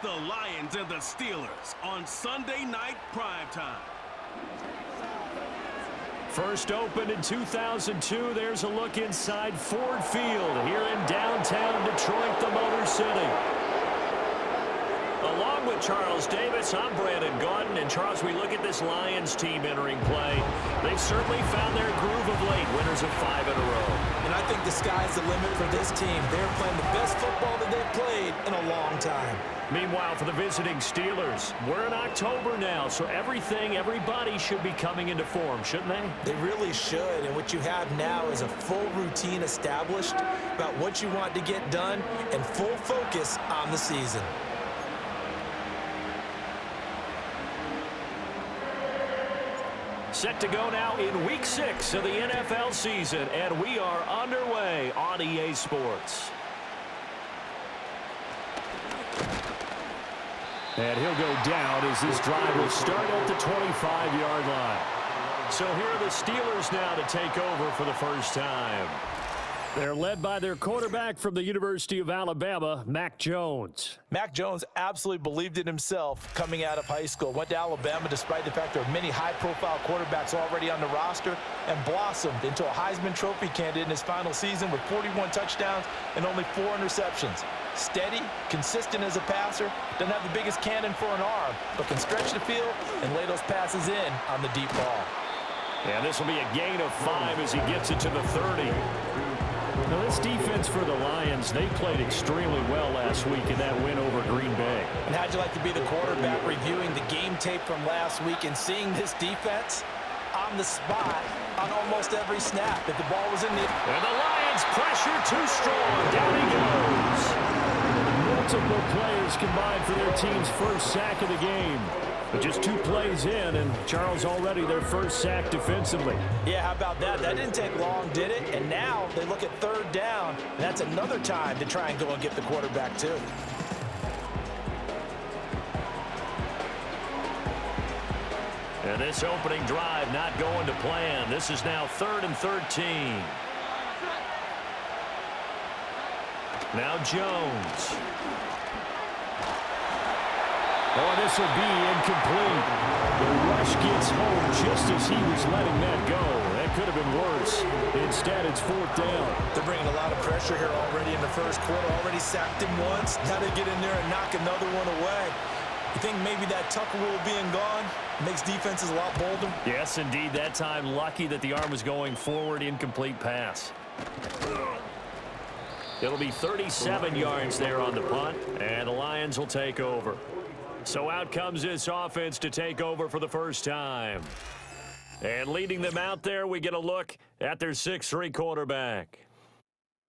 the Lions and the Steelers on Sunday night primetime. First opened in 2002, there's a look inside Ford Field here in downtown Detroit, the Motor City. Along with Charles Davis, I'm Brandon Gaudin. And Charles, we look at this Lions team entering play. They've certainly found their groove of late, winners of 5 in a row. And I think the sky's the limit for this team. They're playing the best football that they've played in a long time. Meanwhile, for the visiting Steelers, we're in October now, so everybody should be coming into form, shouldn't they? They really should, and what you have now is a full routine established about what you want to get done and full focus on the season. Set to go now in Week 6 of the NFL season, and we are underway on EA Sports. And he'll go down as this drive will start at the 25-yard line. So here are the Steelers now to take over for the first time. They're led by their quarterback from the University of Alabama, Mac Jones. Mac Jones absolutely believed in himself coming out of high school. Went to Alabama despite the fact there are many high-profile quarterbacks already on the roster and blossomed into a Heisman Trophy candidate in his final season with 41 touchdowns and only 4 interceptions. Steady, consistent as a passer, doesn't have the biggest cannon for an arm, but can stretch the field and lay those passes in on the deep ball. And this will be a gain of 5 as he gets it to the 30. Now, this defense for the Lions, they played extremely well last week in that win over Green Bay. And how'd you like to be the quarterback reviewing the game tape from last week and seeing this defense on the spot on almost every snap if the ball was in the... And the Lions pressure too strong. Down he goes. Multiple players combined for their team's first sack of the game. But just 2 plays in, and Charles already their first sack defensively. Yeah, how about that? That didn't take long, did it? And now they look at 3rd down, and that's another time to try and go and get the quarterback too. And this opening drive not going to plan. This is now 3rd and 13. Now Jones. Oh, this will be incomplete. The rush gets home just as he was letting that go. That could have been worse. Instead, it's 4th down. They're bringing a lot of pressure here already in the first quarter. Already sacked him once. Now they get in there and knock another one away. You think maybe that Tucker rule being gone makes defenses a lot bolder? Yes, indeed. That time, lucky that the arm was going forward. Incomplete pass. It'll be 37 yards there on the punt, and the Lions will take over. So out comes this offense to take over for the first time. And leading them out there, we get a look at their 6'3" quarterback.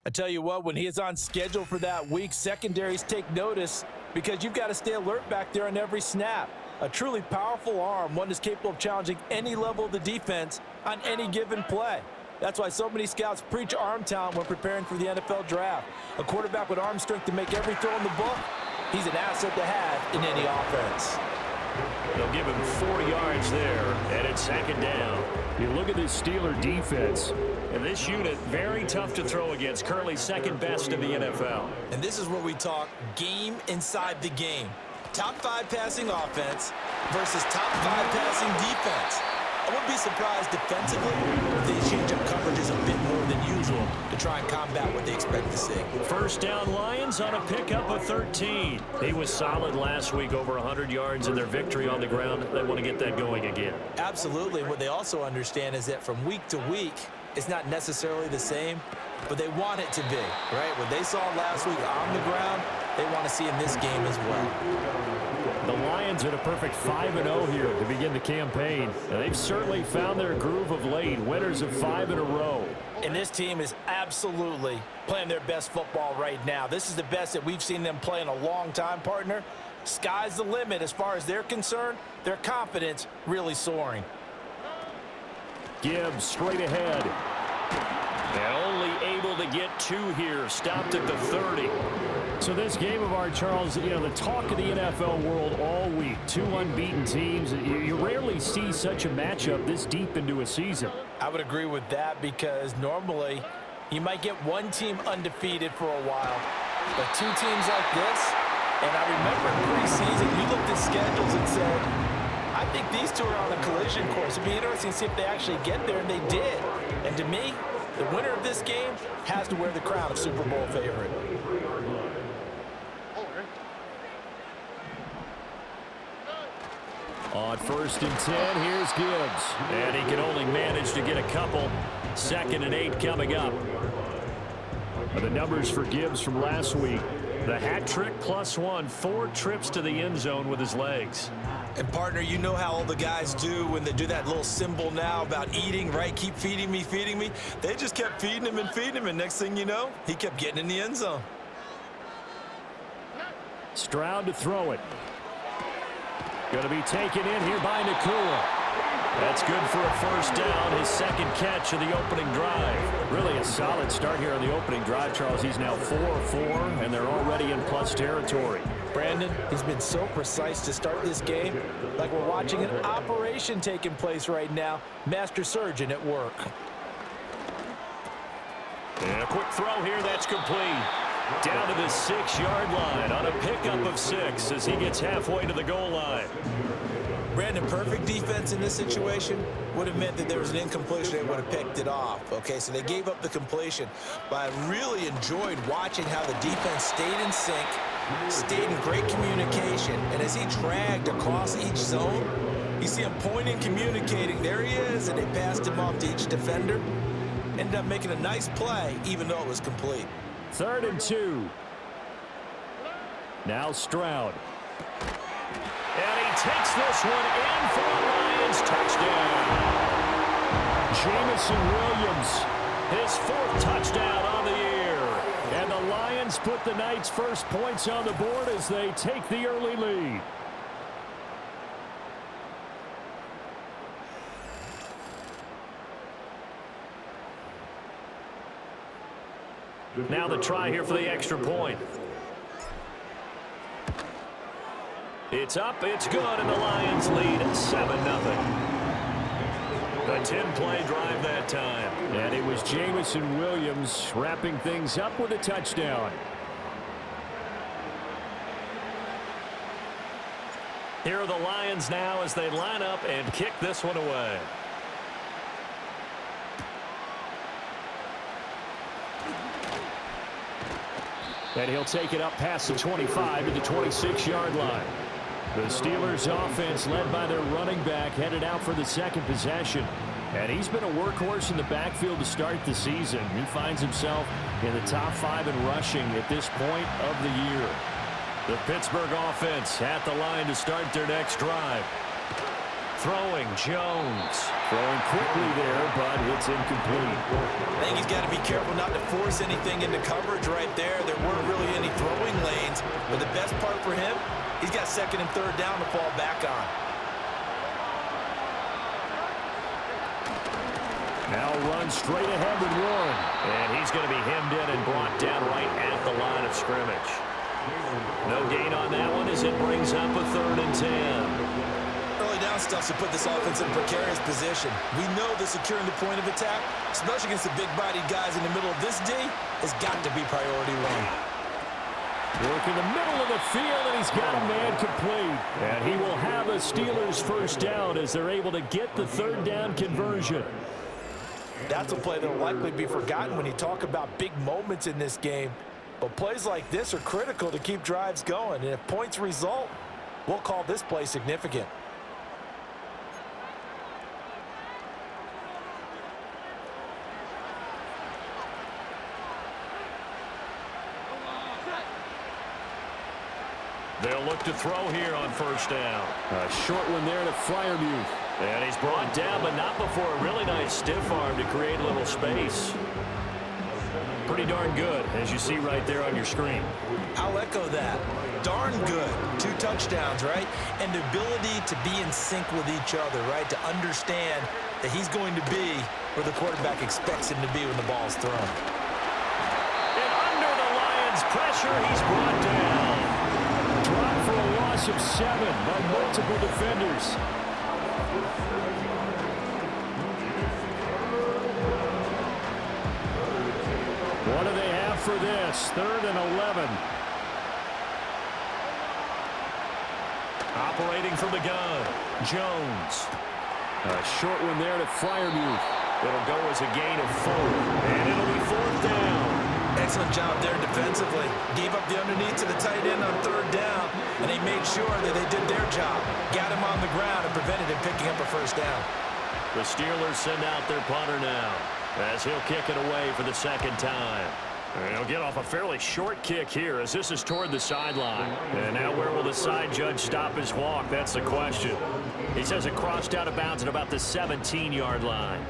I tell you what, when he is on schedule for that week, secondaries take notice because you've got to stay alert back there on every snap. A truly powerful arm, one that's capable of challenging any level of the defense on any given play. That's why so many scouts preach arm talent when preparing for the NFL draft. A quarterback with arm strength to make every throw in the book, he's an asset to have in any offense. They'll give him 4 yards there, and it's 2nd down. You look at this Steeler defense, and this unit, very tough to throw against, currently 2nd best in the NFL. And this is where we talk game inside the game. Top 5 passing offense versus top 5 passing defense. I wouldn't be surprised defensively if they change up coverages a bit more than usual to try and combat what they expect to see. First down Lions on a pickup of 13. He was solid last week, over 100 yards in their victory on the ground. They want to get that going again. Absolutely. What they also understand is that from week to week, it's not necessarily the same, but they want it to be, right? What they saw last week on the ground, they want to see in this game as well. The Lions at a perfect 5-0 here to begin the campaign. They've certainly found their groove of late, winners of 5 in a row. And this team is absolutely playing their best football right now. This is the best that we've seen them play in a long time, partner. Sky's the limit as far as they're concerned. Their confidence really soaring. Gibbs straight ahead. And only able to get 2 here. Stopped at the 30. So this game of our, Charles, you know, the talk of the NFL world all week. 2 unbeaten teams. You rarely see such a matchup this deep into a season. I would agree with that because normally you might get one team undefeated for a while. But 2 teams like this, And I remember in preseason, you looked at schedules and said, I think these two are on a collision course. It'd be interesting to see if they actually get there, and they did. And to me, the winner of this game has to wear the crown of Super Bowl favorite. On 1st and 10, here's Gibbs. And he can only manage to get a couple. 2nd and 8 coming up. The numbers for Gibbs from last week. The hat trick +1, 4 trips to the end zone with his legs. And, partner, you know how all the guys do when they do that little symbol now about eating, right? Keep feeding me, feeding me. They just kept feeding him, and next thing you know, he kept getting in the end zone. Stroud to throw it. Going to be taken in here by Nakua. That's good for a 1st down, his 2nd catch of the opening drive. Really a solid start here on the opening drive, Charles. He's now 4-4, and they're already in plus territory. Brandon, he's been so precise to start this game, like we're watching an operation taking place right now. Master surgeon at work. And a quick throw here, that's complete. Down to the 6-yard line on a pickup of 6 as he gets halfway to the goal line. Brandon, perfect defense in this situation would have meant that there was an incompletion. They would have picked it off. Okay, so they gave up the completion. But I really enjoyed watching how the defense stayed in sync, stayed in great communication. And as he dragged across each zone, you see him pointing, communicating. There he is, and they passed him off to each defender. Ended up making a nice play, even though it was complete. 3rd and 2. Now Stroud. And he takes this one in for a Lions touchdown. Jamison Williams, his 4th touchdown on the year. And the Lions put the Knights' first points on the board as they take the early lead. Now the try here for the extra point. It's up, it's good, and the Lions lead 7-0. A 10-play drive that time. And it was Jamison Williams wrapping things up with a touchdown. Here are the Lions now as they line up and kick this one away. And he'll take it up past the 25 to the 26-yard line. The Steelers offense led by their running back headed out for the 2nd possession. And he's been a workhorse in the backfield to start the season. He finds himself in the top 5 in rushing at this point of the year. The Pittsburgh offense at the line to start their next drive. Throwing Jones. Throwing quickly there, but it's incomplete. I think he's got to be careful not to force anything into coverage right there. There weren't really any throwing lanes. But the best part for him, he's got 2nd and 3rd down to fall back on. Now run straight ahead with Warren. And he's going to be hemmed in and brought down right at the line of scrimmage. No gain on that one as it brings up a 3rd and 10. Early down stuff to put this offense in a precarious position. We know that securing the point of attack, especially against the big-bodied guys in the middle of this D, has got to be priority 1. Work in the middle of the field, and he's got a man complete. And he will have a Steelers 1st down as they're able to get the 3rd down conversion. That's a play that will likely be forgotten when you talk about big moments in this game. But plays like this are critical to keep drives going. And if points result, we'll call this play significant. They'll look to throw here on 1st down. A short one there to Freiermuth. And he's brought down, but not before a really nice stiff arm to create a little space. Pretty darn good, as you see right there on your screen. I'll echo that. Darn good. 2 touchdowns, right? And the ability to be in sync with each other, right? To understand that he's going to be where the quarterback expects him to be when the ball's thrown. And under the Lions' pressure, he's brought down. Dropped for a loss of 7 by multiple defenders. What do they have for this? 3rd and 11. Operating from the gun, Jones. A short one there to Freiermuth. It'll go as a gain of 4, and it'll be 4th down. Excellent job there defensively. Gave up the underneath to the tight end on 3rd down, and they made sure that they did their job. Got him on the ground and prevented him picking up a 1st down. The Steelers send out their punter now, as he'll kick it away for the 2nd time. And he'll get off a fairly short kick here as this is toward the sideline. And now where will the side judge stop his walk? That's the question. He says it crossed out of bounds at about the 17-yard line.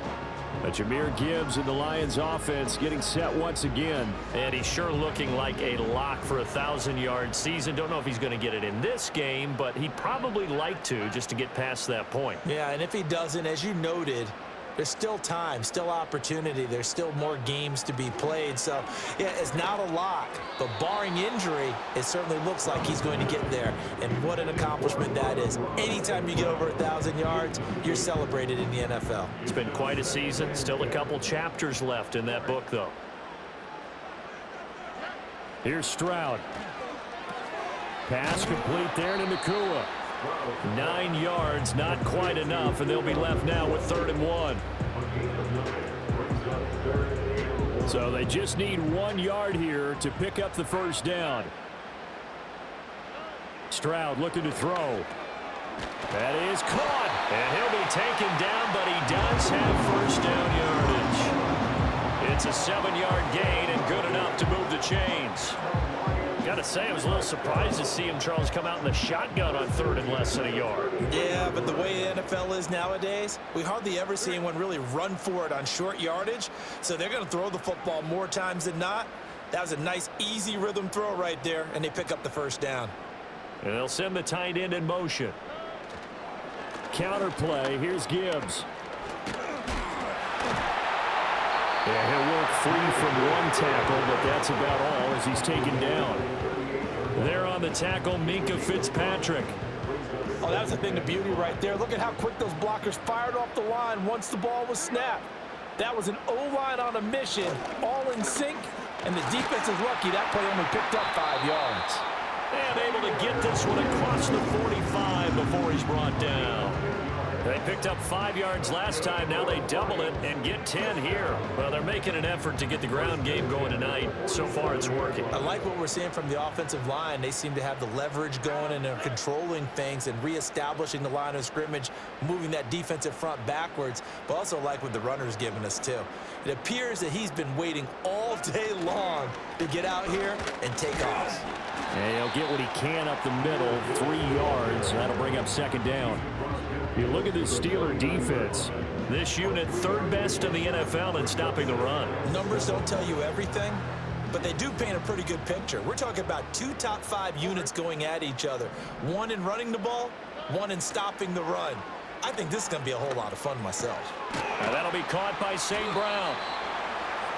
Jahmyr Gibbs in the Lions offense getting set once again. And he's sure looking like a lock for a 1,000-yard season. Don't know if he's going to get it in this game, but he'd probably like to just to get past that point. Yeah, and if he doesn't, as you noted, there's still time, still opportunity. There's still more games to be played. So, yeah, it's not a lock. But barring injury, it certainly looks like he's going to get there. And what an accomplishment that is. Anytime you get over 1,000 yards, you're celebrated in the NFL. It's been quite a season. Still a couple chapters left in that book, though. Here's Stroud. Pass complete there to Nakua. 9 yards, not quite enough, and they'll be left now with 3rd and 1. So they just need 1 yard here to pick up the 1st down. Stroud looking to throw. That is caught, and he'll be taken down, but he does have 1st down yardage. It's a 7-yard gain and good enough to move the chains. Got to say, I was a little surprised to see him, Charles, come out in the shotgun on 3rd and less than a yard. Yeah, but the way the NFL is nowadays, we hardly ever see anyone really run for it on short yardage. So they're going to throw the football more times than not. That was a nice, easy rhythm throw right there, and they pick up the 1st down. And they'll send the tight end in motion. Counter play. Here's Gibbs. Yeah, he'll work free from 1 tackle, but that's about all as he's taken down. There on the tackle, Minkah Fitzpatrick. Oh, that was a thing of beauty right there. Look at how quick those blockers fired off the line once the ball was snapped. That was an O-line on a mission, all in sync, and the defense is lucky that play only picked up 5 yards. And able to get this one across the 45 before he's brought down. They picked up 5 yards last time. Now they double it and get 10 here. Well, they're making an effort to get the ground game going tonight. So far, it's working. I like what we're seeing from the offensive line. They seem to have the leverage going, and they're controlling things and reestablishing the line of scrimmage, moving that defensive front backwards, but also like what the runner's giving us, too. It appears that he's been waiting all day long to get out here and take off. And he'll get what he can up the middle, 3 yards. That'll bring up 2nd down. You look at this Steeler defense. This unit 3rd best in the NFL in stopping the run. Numbers don't tell you everything, but they do paint a pretty good picture. We're talking about 2 top 5 units going at each other. 1 in running the ball, 1 in stopping the run. I think this is going to be a whole lot of fun myself. Now that'll be caught by St. Brown.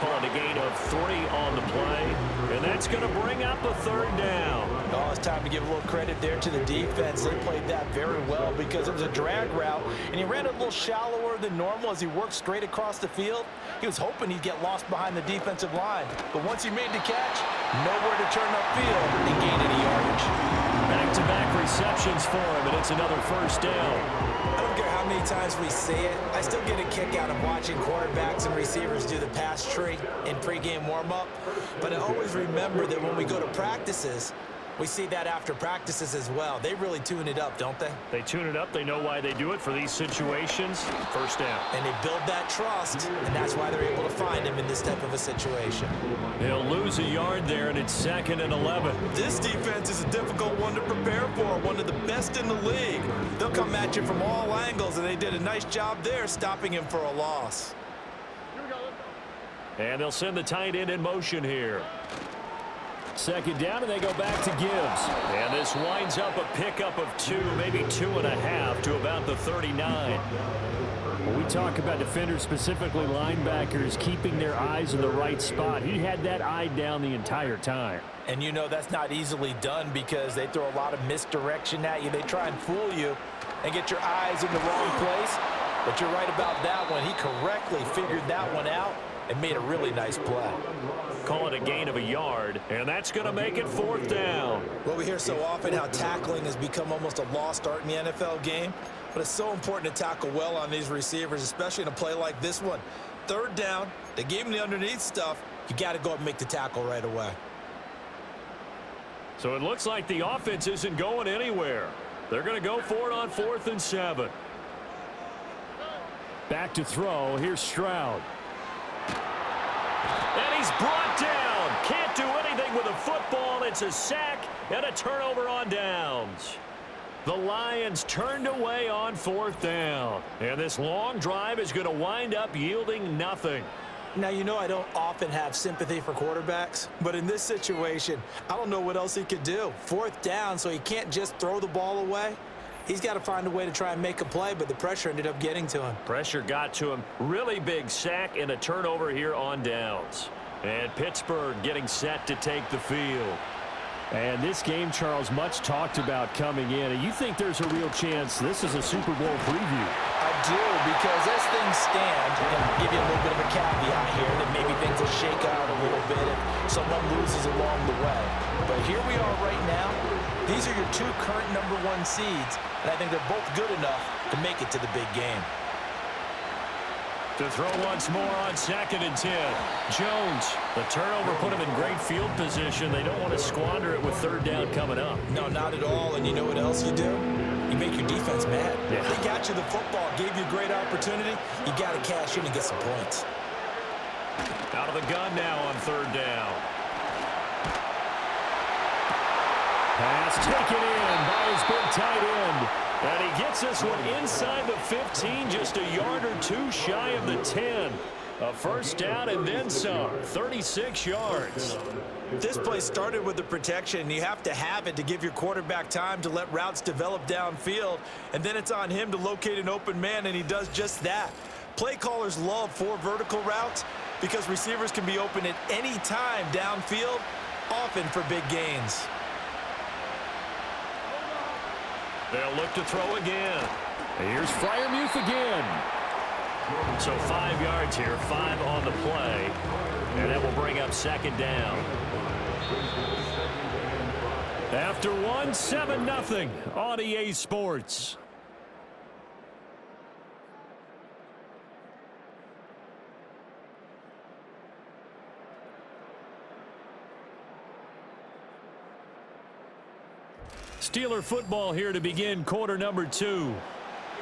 Pulling a gain of 3 on the play, and that's going to bring up a 3rd down. Oh, it's time to give a little credit there to the defense. They played that very well because it was a drag route, and he ran it a little shallower than normal as he worked straight across the field. He was hoping he'd get lost behind the defensive line, but once he made the catch, nowhere to turn upfield and gain any yardage. Back-to-back receptions for him, and it's another 1st down. I don't care how many times we say it, I still get a kick out of watching quarterbacks and receivers do the pass tree in pregame warm-up. But I always remember that when we go to practices, we see that after practices as well. They really tune it up, don't they? They tune it up. They know why they do it for these situations. 1st down. And they build that trust, and that's why they're able to find him in this type of a situation. They'll lose a yard there, and it's 2nd and 11. This defense is a difficult one to prepare for, one of the best in the league. They'll come at you from all angles, and they did a nice job there stopping him for a loss. And they'll send the tight end in motion here. 2nd down, and they go back to Gibbs. And this winds up a pickup of 2, maybe 2.5 to about the 39. When we talk about defenders, specifically linebackers, keeping their eyes in the right spot, he had that eye down the entire time. And you know that's not easily done because they throw a lot of misdirection at you. They try and fool you and get your eyes in the wrong place. But you're right about that one. He correctly figured that one out and made a really nice play. Call it a gain of a yard, and that's going to make it 4th down. Well, we hear so often how tackling has become almost a lost art in the NFL game, but it's so important to tackle well on these receivers, especially in a play like this one. 3rd down, they gave him the underneath stuff. You got to go up and make the tackle right away. So it looks like the offense isn't going anywhere. They're going to go for it on 4th and 7. Back to throw. Here's Stroud. And he's brought down. Can't do anything with a football. It's a sack and a turnover on downs. The Lions turned away on 4th down. And this long drive is going to wind up yielding nothing. Now, you know I don't often have sympathy for quarterbacks, but in this situation, I don't know what else he could do. 4th down, so he can't just throw the ball away. He's got to find a way to try and make a play, but the pressure ended up getting to him. Pressure got to him. Really big sack and a turnover here on downs. And Pittsburgh getting set to take the field. And this game, Charles, much talked about coming in. And you think there's a real chance this is a Super Bowl preview? I do, because as things stand, and I'll give you a little bit of a caveat here, that maybe things will shake out a little bit if someone loses along the way. But here we are right now. These are your 2 current #1 seeds, and I think they're both good enough to make it to the big game. To throw once more on 2nd and 10. Jones, the turnover put him in great field position. They don't want to squander it with 3rd down coming up. No, not at all, and you know what else you do? You make your defense mad. Yeah. They got you the football, gave you a great opportunity. You got to cash in and get some points. Out of the gun now on 3rd down. Pass taken in by his big tight end. And he gets this one inside the 15, just a yard or 2 shy of the 10. A 1st down and then some, 36 yards. This play started with the protection. You have to have it to give your quarterback time to let routes develop downfield, and then it's on him to locate an open man, and he does just that. Play callers love 4 vertical routes because receivers can be open at any time downfield, often for big gains. They'll look to throw again. Here's Freiermuth again. So 5 yards here, 5 on the play. And that will bring up 2nd down. After 1, 7-0 on EA Sports. Steeler football here to begin quarter number 2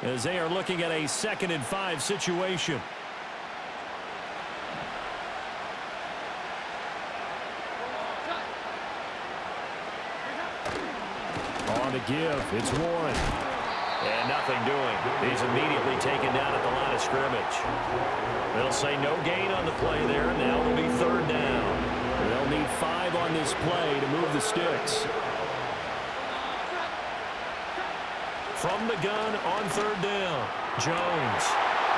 as they are looking at a 2nd and 5 situation. On the give, it's Warren. And nothing doing. He's immediately taken down at the line of scrimmage. They'll say no gain on the play there. Now it'll be 3rd down. They'll need 5 on this play to move the sticks. From the gun on 3rd down. Jones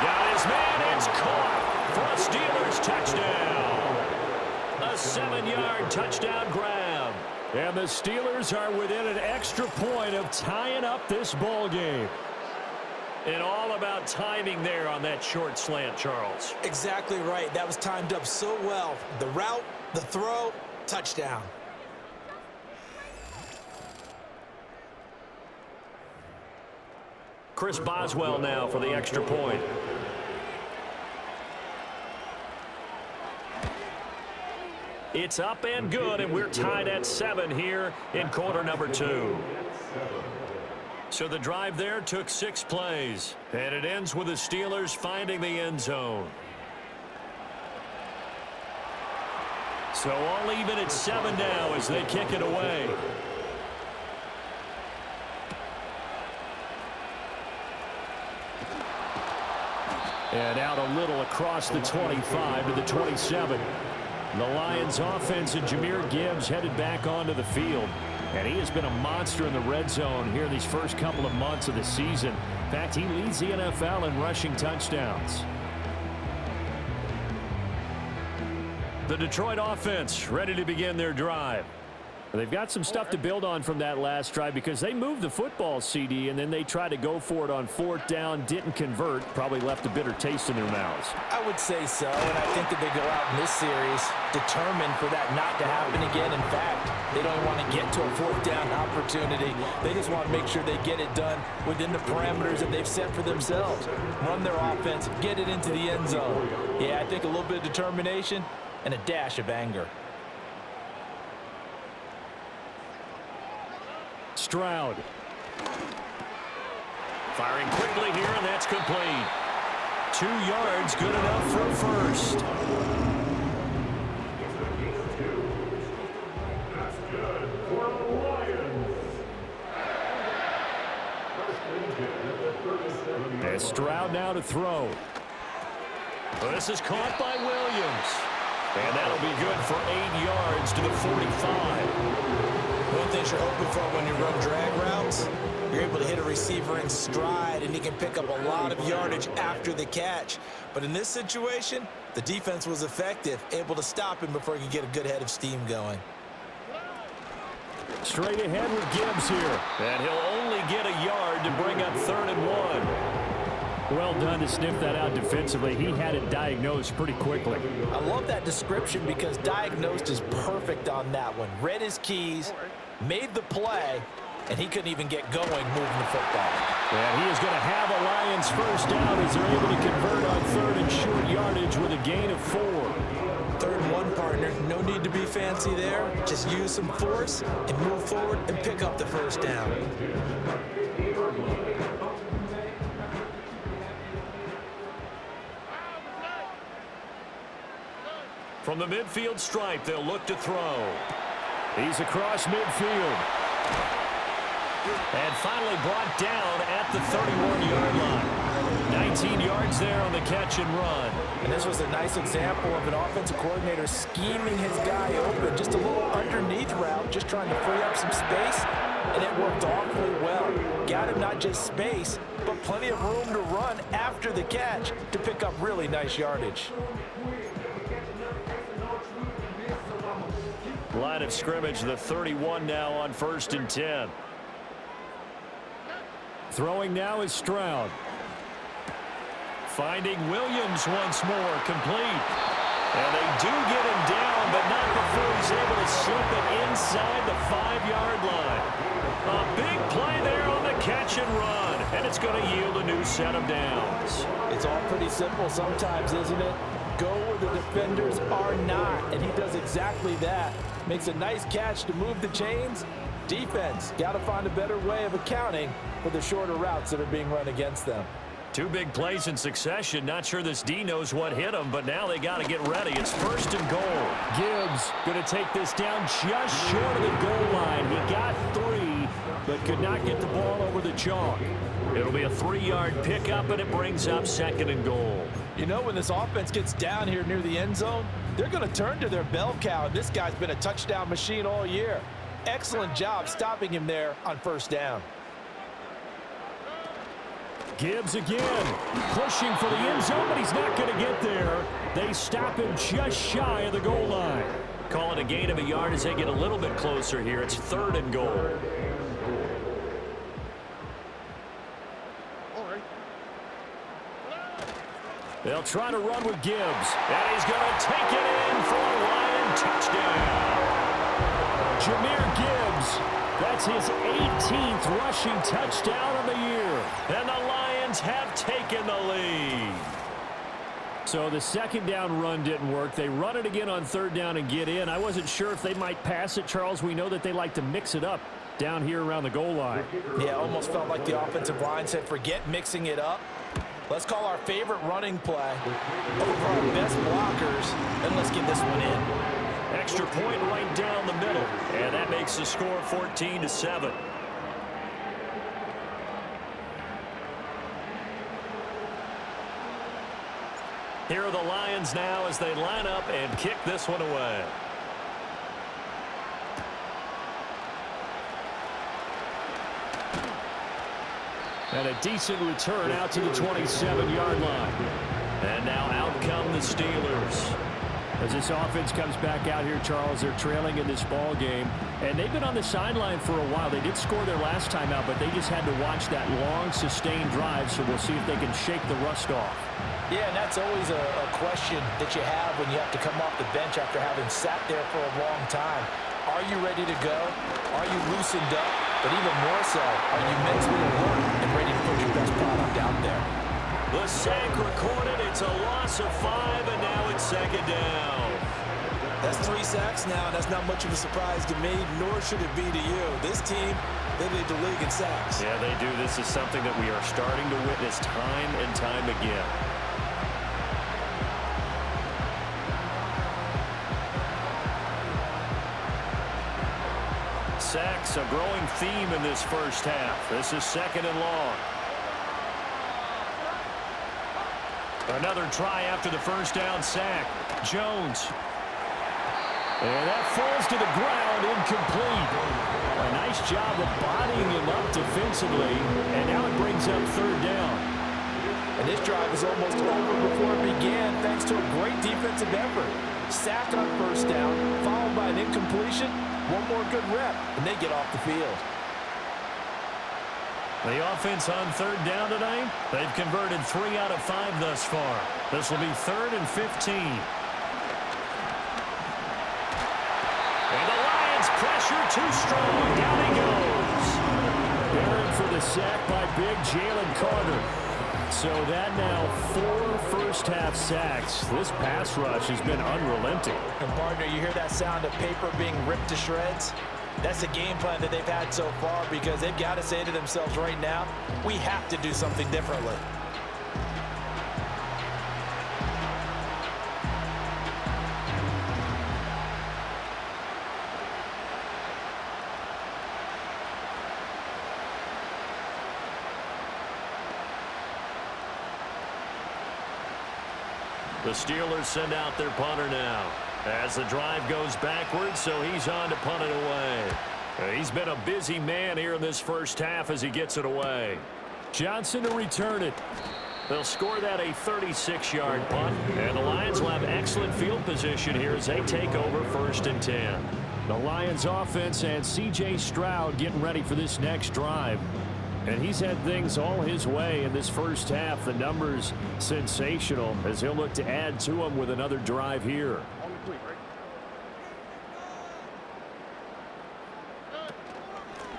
got his man. It's caught for a Steelers touchdown. A 7-yard touchdown grab. And the Steelers are within an extra point of tying up this ball game. And all about timing there on that short slant, Charles. Exactly right. That was timed up so well. The route, the throw, touchdown. Chris Boswell now for the extra point. It's up and good, and we're tied at 7 here in quarter number 2. So the drive there took 6 plays, and it ends with the Steelers finding the end zone. So all even at 7 now as they kick it away. And out a little across the 25 to the 27. The Lions offense and Jahmyr Gibbs headed back onto the field. And he has been a monster in the red zone here these first couple of months of the season. In fact, he leads the NFL in rushing touchdowns. The Detroit offense ready to begin their drive. They've got some stuff to build on from that last drive because they moved the football, CD, and then they tried to go for it on 4th down, didn't convert, probably left a bitter taste in their mouths. I would say so, and I think that they go out in this series determined for that not to happen again. In fact, they don't want to get to a 4th down opportunity. They just want to make sure they get it done within the parameters that they've set for themselves. Run their offense, get it into the end zone. Yeah, I think a little bit of determination and a dash of anger. Stroud. Firing quickly here, and that's complete. 2 yards, good enough for a first. And Stroud now to throw. This is caught by Williams. And that'll be good for 8 yards to the 45. One thing you're hoping for when you run drag routes, you're able to hit a receiver in stride, and he can pick up a lot of yardage after the catch. But in this situation, the defense was effective, able to stop him before he could get a good head of steam going. Straight ahead with Gibbs here. And he'll only get a yard to bring up 3rd and 1. Well done to sniff that out defensively. He had it diagnosed pretty quickly. I love that description because diagnosed is perfect on that one. Read his keys, made the play, and he couldn't even get going moving the football. And he is going to have a Lions first down as they're able to convert on 3rd and short yardage with a gain of 4. 3rd and 1, partner. No need to be fancy there. Just use some force and move forward and pick up the first down. From the midfield stripe, they'll look to throw. He's across midfield. And finally brought down at the 31-yard line. 19 yards there on the catch and run. And this was a nice example of an offensive coordinator scheming his guy open. Just a little underneath route, just trying to free up some space, and it worked awfully well. Got him not just space, but plenty of room to run after the catch to pick up really nice yardage. Line of scrimmage, the 31 now on 1st and 10. Throwing now is Stroud. Finding Williams once more, complete. And they do get him down, but not before he's able to slip it inside the 5-yard line. A big play there on the catch and run, and it's going to yield a new set of downs. It's all pretty simple sometimes, isn't it? Go where the defenders are not, and he does exactly that. Makes a nice catch to move the chains. Defense got to find a better way of accounting for the shorter routes that are being run against them. 2 big plays in succession. Not sure this D knows what hit him, but now they got to get ready. It's 1st and goal. Gibbs going to take this down just short of the goal line. He got 3, but could not get the ball over the chalk. It'll be a 3-yard pickup, and it brings up 2nd and goal. You know, when this offense gets down here near the end zone, they're going to turn to their bell cow. This guy's been a touchdown machine all year. Excellent job stopping him there on 1st down. Gibbs again, pushing for the end zone, but he's not going to get there. They stop him just shy of the goal line. Call it a gain of a yard as they get a little bit closer here. It's 3rd and goal. They'll try to run with Gibbs, and he's going to take it in for a Lion touchdown. Jahmyr Gibbs, that's his 18th rushing touchdown of the year. And the Lions have taken the lead. So the 2nd down run didn't work. They run it again on 3rd down and get in. I wasn't sure if they might pass it, Charles. We know that they like to mix it up down here around the goal line. Yeah, almost felt like the offensive line said, forget mixing it up. Let's call our favorite running play over our best blockers, and let's get this one in. Extra point right down the middle, and that makes the score 14-7. Here are the Lions now as they line up and kick this one away. And a decent return out to the 27-yard line. And now out come the Steelers. As this offense comes back out here, Charles, they're trailing in this ball game, and they've been on the sideline for a while. They did score their last time out, but they just had to watch that long, sustained drive, so we'll see if they can shake the rust off. Yeah, and that's always a question that you have when you have to come off the bench after having sat there for a long time. Are you ready to go? Are you loosened up? But even more so, are you mentally alert and ready to put your best product out there? The sack recorded. It's a loss of 5, and now it's second down. That's 3 sacks now, and that's not much of a surprise to me, nor should it be to you. This team, they lead the league in sacks. Yeah, they do. This is something that we are starting to witness time and time again. Sacks, a growing theme in this first half. This is second and long. Another try after the first down sack. Jones. And that falls to the ground, incomplete. A nice job of bodying him up defensively, and now it brings up third down. And this drive is almost over before it began, thanks to a great defensive effort. Sack on first down, followed by an incompletion. One more good rep, and they get off the field. The offense on third down tonight, they've converted 3 out of 5 thus far. This will be 3rd and 15. And the Lions pressure too strong. Down he goes. Barron for the sack by big Jalen Carter. So that now 4 first-half sacks. This pass rush has been unrelenting. And partner, you hear that sound of paper being ripped to shreds? That's the game plan that they've had so far, because they've got to say to themselves right now, we have to do something differently. The Steelers send out their punter now as the drive goes backwards, so he's on to punt it away. He's been a busy man here in this first half as he gets it away. Johnson to return it. They'll score that a 36-yard punt, and the Lions will have excellent field position here as they take over 1st and 10. The Lions offense and C.J. Stroud getting ready for this next drive. And he's had things all his way in this first half. The numbers sensational as he'll look to add to them with another drive here.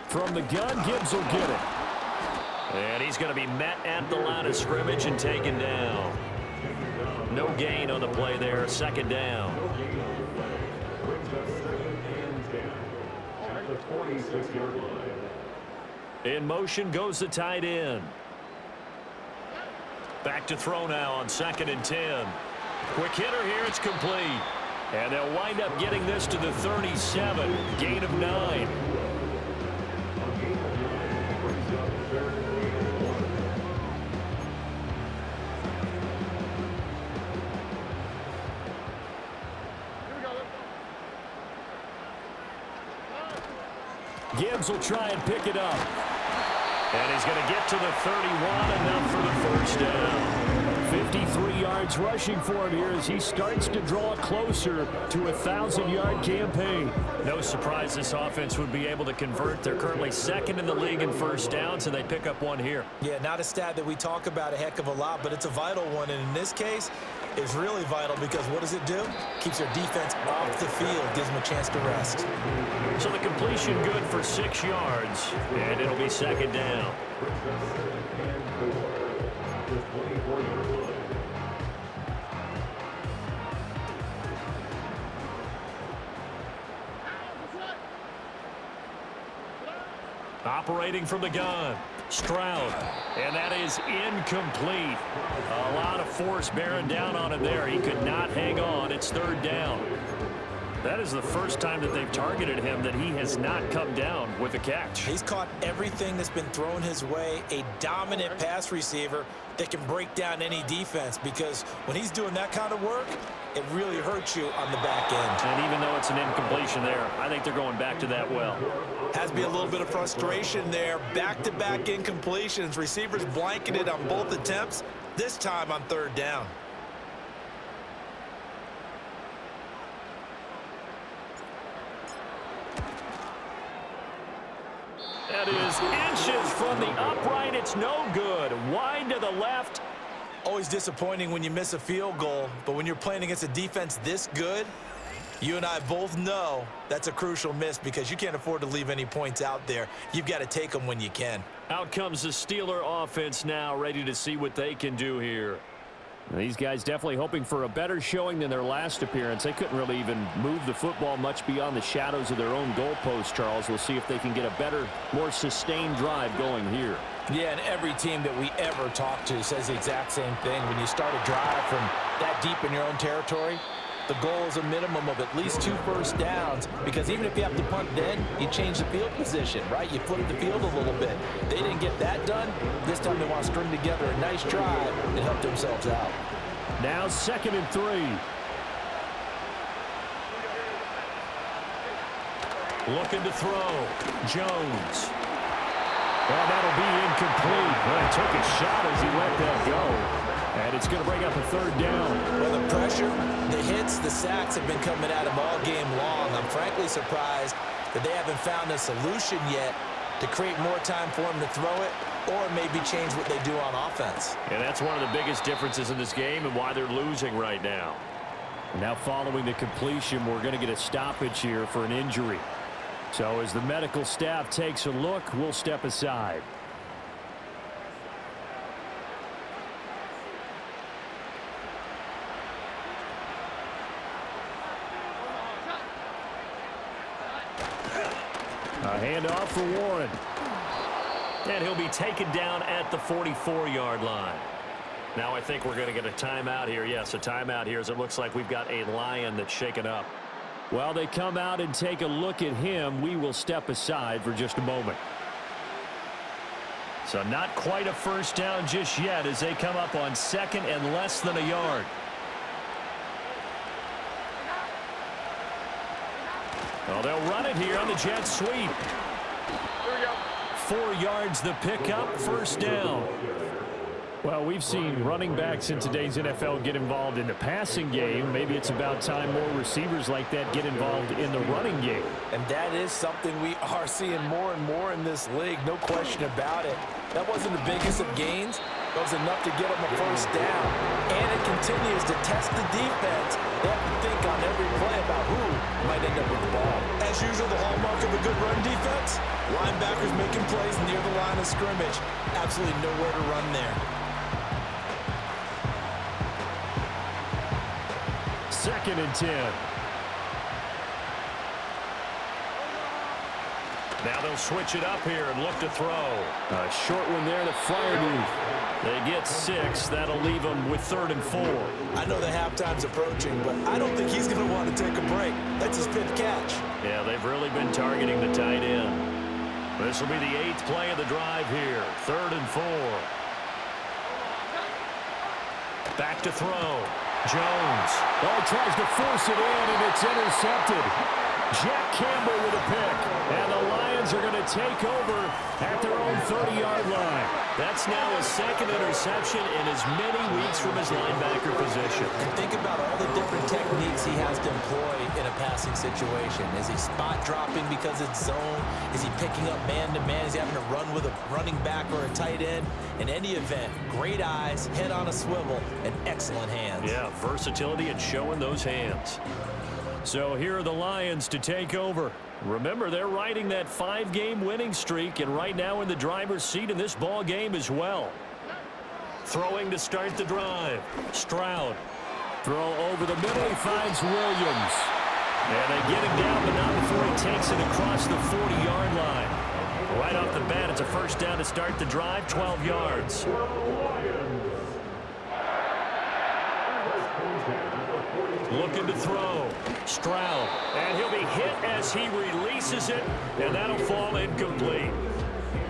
From the gun, Gibbs will get it. And he's going to be met at the line of scrimmage and taken down. No gain on the play there. 2nd down. In motion goes the tight end. Back to throw now on 2nd and 10. Quick hitter here. It's complete. And they'll wind up getting this to the 37. Gain of 9. Gibbs will try and pick it up. And he's going to get to the 31, enough for the first down. 53 yards rushing for him here as he starts to draw closer to a 1,000-yard campaign. No surprise this offense would be able to convert. They're currently 2nd in the league in first downs, and they pick up one here. Yeah, not a stat that we talk about a heck of a lot, but it's a vital one. And in this case, it's really vital because what does it do? Keeps their defense off the field, gives them a chance to rest. So the completion good for 6 yards, and it'll be 2nd down. Operating from the gun, Stroud, and that is incomplete. A lot of force bearing down on him there. He could not hang on. It's 3rd down. That is the first time that they've targeted him that he has not come down with a catch. He's caught everything that's been thrown his way, a dominant pass receiver that can break down any defense, because when he's doing that kind of work, it really hurts you on the back end. And even though it's an incompletion there, I think they're going back to that well. Has to be a little bit of frustration there. Back-to-back incompletions. Receivers blanketed on both attempts, this time on 3rd down. is inches from the upright. It's no good. Wide to the left. Always disappointing when you miss a field goal, but when you're playing against a defense this good, you and I both know that's a crucial miss because you can't afford to leave any points out there. You've got to take them when you can. Out comes the Steeler offense now, ready to see what they can do here. These guys definitely hoping for a better showing than their last appearance. They couldn't really even move the football much beyond the shadows of their own goalpost, Charles. We'll see if they can get a better, more sustained drive going here. Yeah, and every team that we ever talk to says the exact same thing. When you start a drive from that deep in your own territory, the goal is a minimum of at least 2 first downs, because even if you have to punt then, you change the field position, right? You flip the field a little bit. They didn't get that done. This time they want to string together a nice drive and help themselves out. Now 2nd and 3. Looking to throw. Jones. Well, that'll be incomplete. Well, he took a shot as he let that go. And it's going to bring up a 3rd down. Well, the pressure, the hits, the sacks have been coming at him all game long. I'm frankly surprised that they haven't found a solution yet to create more time for him to throw it or maybe change what they do on offense. And that's one of the biggest differences in this game and why they're losing right now. Now following the completion, we're going to get a stoppage here for an injury. So as the medical staff takes a look, we'll step aside. A handoff for Warren. And he'll be taken down at the 44-yard line. Now I think we're going to get a timeout here. Yes, a timeout here as it looks like we've got a Lion that's shaken up. While they come out and take a look at him, we will step aside for just a moment. So not quite a first down just yet as they come up on 2nd and less than a yard. Well, they'll run it here on the jet sweep. 4 yards the pickup, 1st down. Well, we've seen running backs in today's NFL get involved in the passing game. Maybe it's about time more receivers like that get involved in the running game. And that is something we are seeing more and more in this league, no question about it. That wasn't the biggest of gains. That was enough to get them a 1st down. And it continues to test the defense. They have to think on every play about who might end up with the ball. As usual, the hallmark of a good run defense, linebackers making plays near the line of scrimmage. Absolutely nowhere to run there. 2nd and 10. Now they'll switch it up here and look to throw. A short one there to Freiermuth. They get 6. That'll leave them with 3rd and 4. I know the halftime's approaching, but I don't think he's going to want to take a break. That's his 5th catch. Yeah, they've really been targeting the tight end. This will be the 8th play of the drive here. 3rd and 4. Back to throw. Jones. Oh, tries to force it in, and it's intercepted. Jack Campbell with a pick. And the Lions are going to take over at their own 30-yard line. That's now his 2nd interception in as many weeks from his linebacker position. And think about all the different techniques he has to employ in a passing situation. Is he spot dropping because it's zone? Is he picking up man-to-man? Is he having to run with a running back or a tight end? In any event, great eyes, head on a swivel, and excellent hands. Yeah, versatility and showing those hands. So here are the Lions to take over. Remember, they're riding that 5-game winning streak, and right now in the driver's seat in this ball game as well. Throwing to start the drive. Stroud. Throw over the middle. He finds Williams. And they get him down, but not before he takes it across the 40-yard line. Right off the bat, it's a 1st down to start the drive, 12 yards. Looking to throw. Stroud. And he'll be hit as he releases it, and that'll fall incomplete.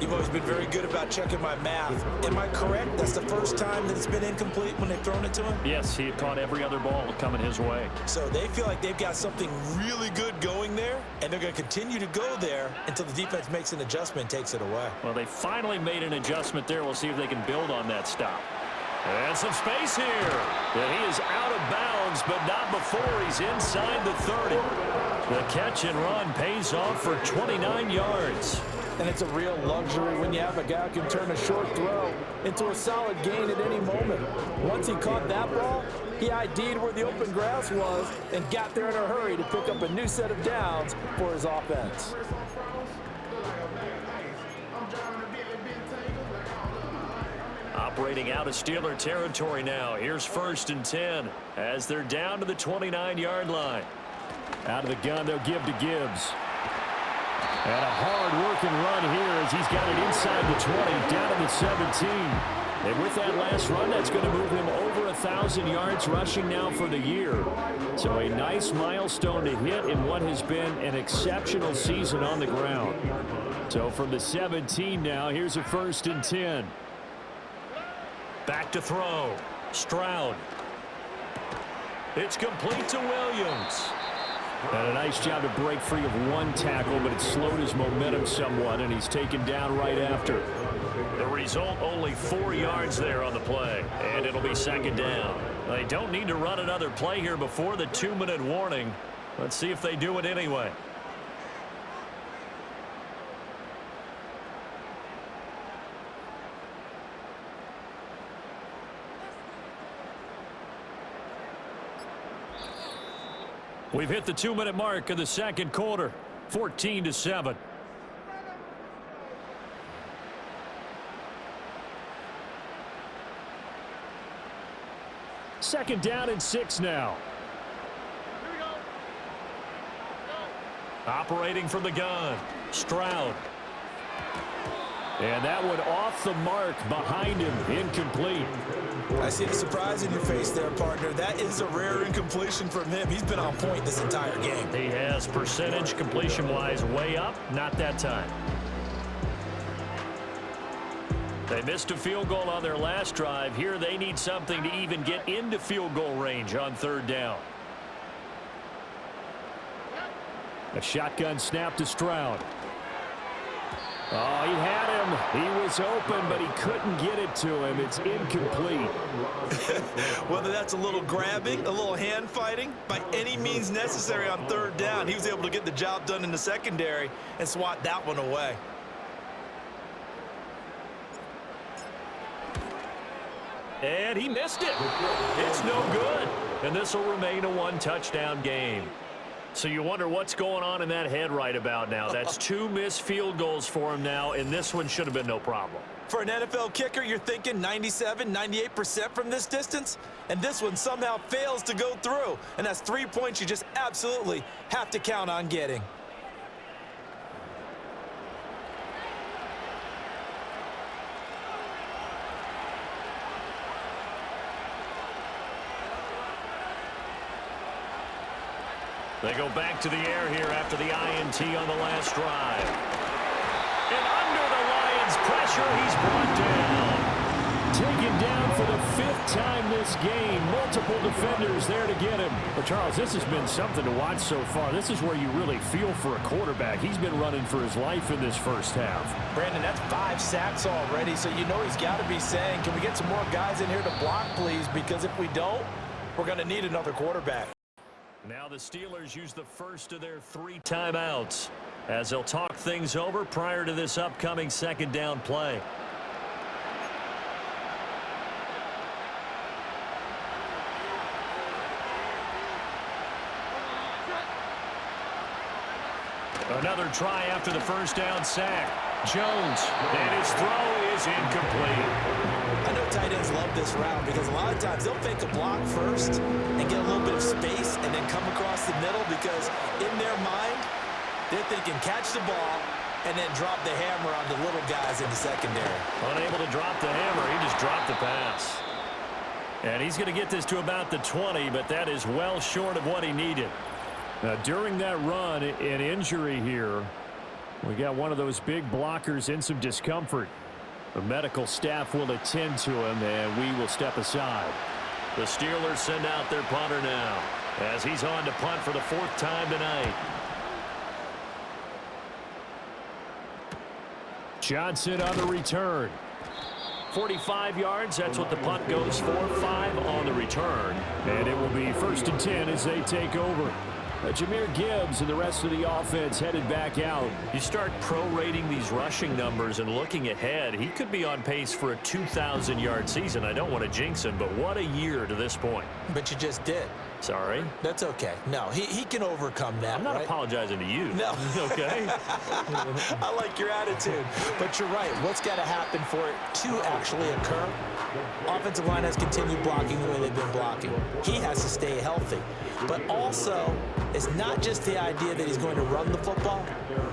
You've always been very good about checking my math. Am I correct? That's the first time that it's been incomplete when they've thrown it to him? Yes, he had caught every other ball coming his way. So they feel like they've got something really good going there, and they're going to continue to go there until the defense makes an adjustment and takes it away. Well, they finally made an adjustment there. We'll see if they can build on that stop. And some space here. And he is out of bounds, but not before he's inside the 30. The catch and run pays off for 29 yards. And it's a real luxury when you have a guy who can turn a short throw into a solid gain at any moment. Once he caught that ball, he ID'd where the open grass was and got there in a hurry to pick up a new set of downs for his offense. Operating out of Steeler territory now. Here's 1st and 10 as they're down to the 29-yard line. Out of the gun, they'll give to Gibbs. And a hard-working run here as he's got it inside the 20, down to the 17. And with that last run, that's going to move him over 1,000 yards rushing now for the year. So a nice milestone to hit in what has been an exceptional season on the ground. So from the 17 now, here's a 1st and 10. Back to throw. Stroud. It's complete to Williams. And a nice job to break free of one tackle, but it slowed his momentum somewhat, and he's taken down right after. The result, only 4 yards there on the play, and it'll be 2nd down. They don't need to run another play here before the 2-minute warning. Let's see if they do it anyway. We've hit the 2-minute mark of the 2nd quarter, 14-7. Second down and 6 now. Operating from the gun, Stroud. And that one off the mark behind him, incomplete. I see the surprise in your face there, partner. That is a rare incompletion from him. He's been on point this entire game. He has percentage completion-wise way up, not that time. They missed a field goal on their last drive. Here they need something to even get into field goal range on 3rd down. A shotgun snap to Stroud. Oh, he had him. He was open, but he couldn't get it to him. It's incomplete. Whether that's a little grabbing, a little hand fighting, by any means necessary on 3rd down, he was able to get the job done in the secondary and swat that one away. And he missed it. It's no good. And this will remain a 1-touchdown game. So you wonder what's going on in that head right about now. That's 2 missed field goals for him now, and this one should have been no problem. For an NFL kicker, you're thinking 97, 98% from this distance, and this one somehow fails to go through. And that's 3 points you just absolutely have to count on getting. They go back to the air here after the INT on the last drive. And under the Lions' pressure, he's brought down. Taken down for the 5th time this game. Multiple defenders there to get him. But, Charles, this has been something to watch so far. This is where you really feel for a quarterback. He's been running for his life in this first half. Brandon, that's 5 sacks already, so you know he's got to be saying, can we get some more guys in here to block, please? Because if we don't, we're going to need another quarterback. Now the Steelers use the first of their 3 timeouts as they'll talk things over prior to this upcoming 2nd down play. Another try after the 1st down sack. Jones, and his throw is incomplete. I know tight ends love this route because a lot of times they'll fake a block first and get a little bit of space and then come across the middle because in their mind, they're thinking catch the ball and then drop the hammer on the little guys in the secondary. Unable to drop the hammer, he just dropped the pass. And he's going to get this to about the 20, but that is well short of what he needed. Now, during that run, an injury here. We got one of those big blockers in some discomfort. The medical staff will attend to him, and we will step aside. The Steelers send out their punter now as he's on to punt for the 4th time tonight. Johnson on the return. 45 yards, that's what the punt goes for. 5 on the return. And it will be 1st and 10 as they take over. Jahmyr Gibbs and the rest of the offense headed back out. You start prorating these rushing numbers and looking ahead, he could be on pace for a 2,000-yard season. I don't want to jinx him, but what a year to this point. But you just did. Sorry? That's okay. No, he can overcome that, I'm not right? apologizing to you. No. Okay? I like your attitude. But you're right. What's got to happen for it to actually occur? Offensive line has continued blocking the way they've been blocking. He has to stay healthy. But also, it's not just the idea that he's going to run the football,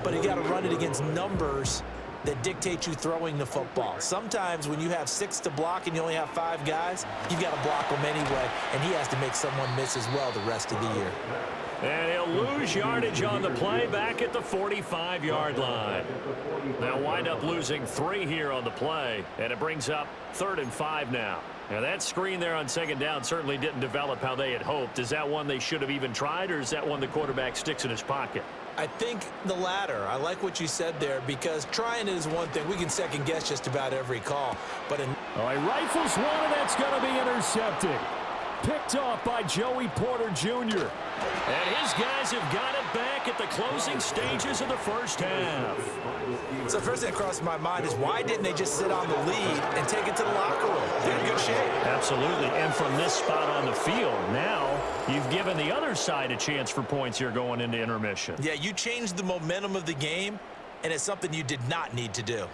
but he's got to run it against numbers that dictate you throwing the football. Sometimes when you have 6 to block and you only have 5 guys, you've got to block them anyway, and he has to make someone miss as well the rest of the year. And he'll lose yardage on the play back at the 45-yard line. They'll wind up losing 3 here on the play, and it brings up 3rd and 5 now. Now, that screen there on 2nd down certainly didn't develop how they had hoped. Is that one they should have even tried, or is that one the quarterback sticks in his pocket? I think the latter. I like what you said there, because trying is one thing. We can second-guess just about every call. But he rifles one, and that's going to be intercepted. Picked off by Joey Porter Jr. And his guys have got it back at the closing stages of the first half. So first thing that crossed my mind is, why didn't they just sit on the lead and take it to the locker room? They're in good shape. Absolutely. And from this spot on the field, now you've given the other side a chance for points here going into intermission. Yeah, you changed the momentum of the game, and it's something you did not need to do.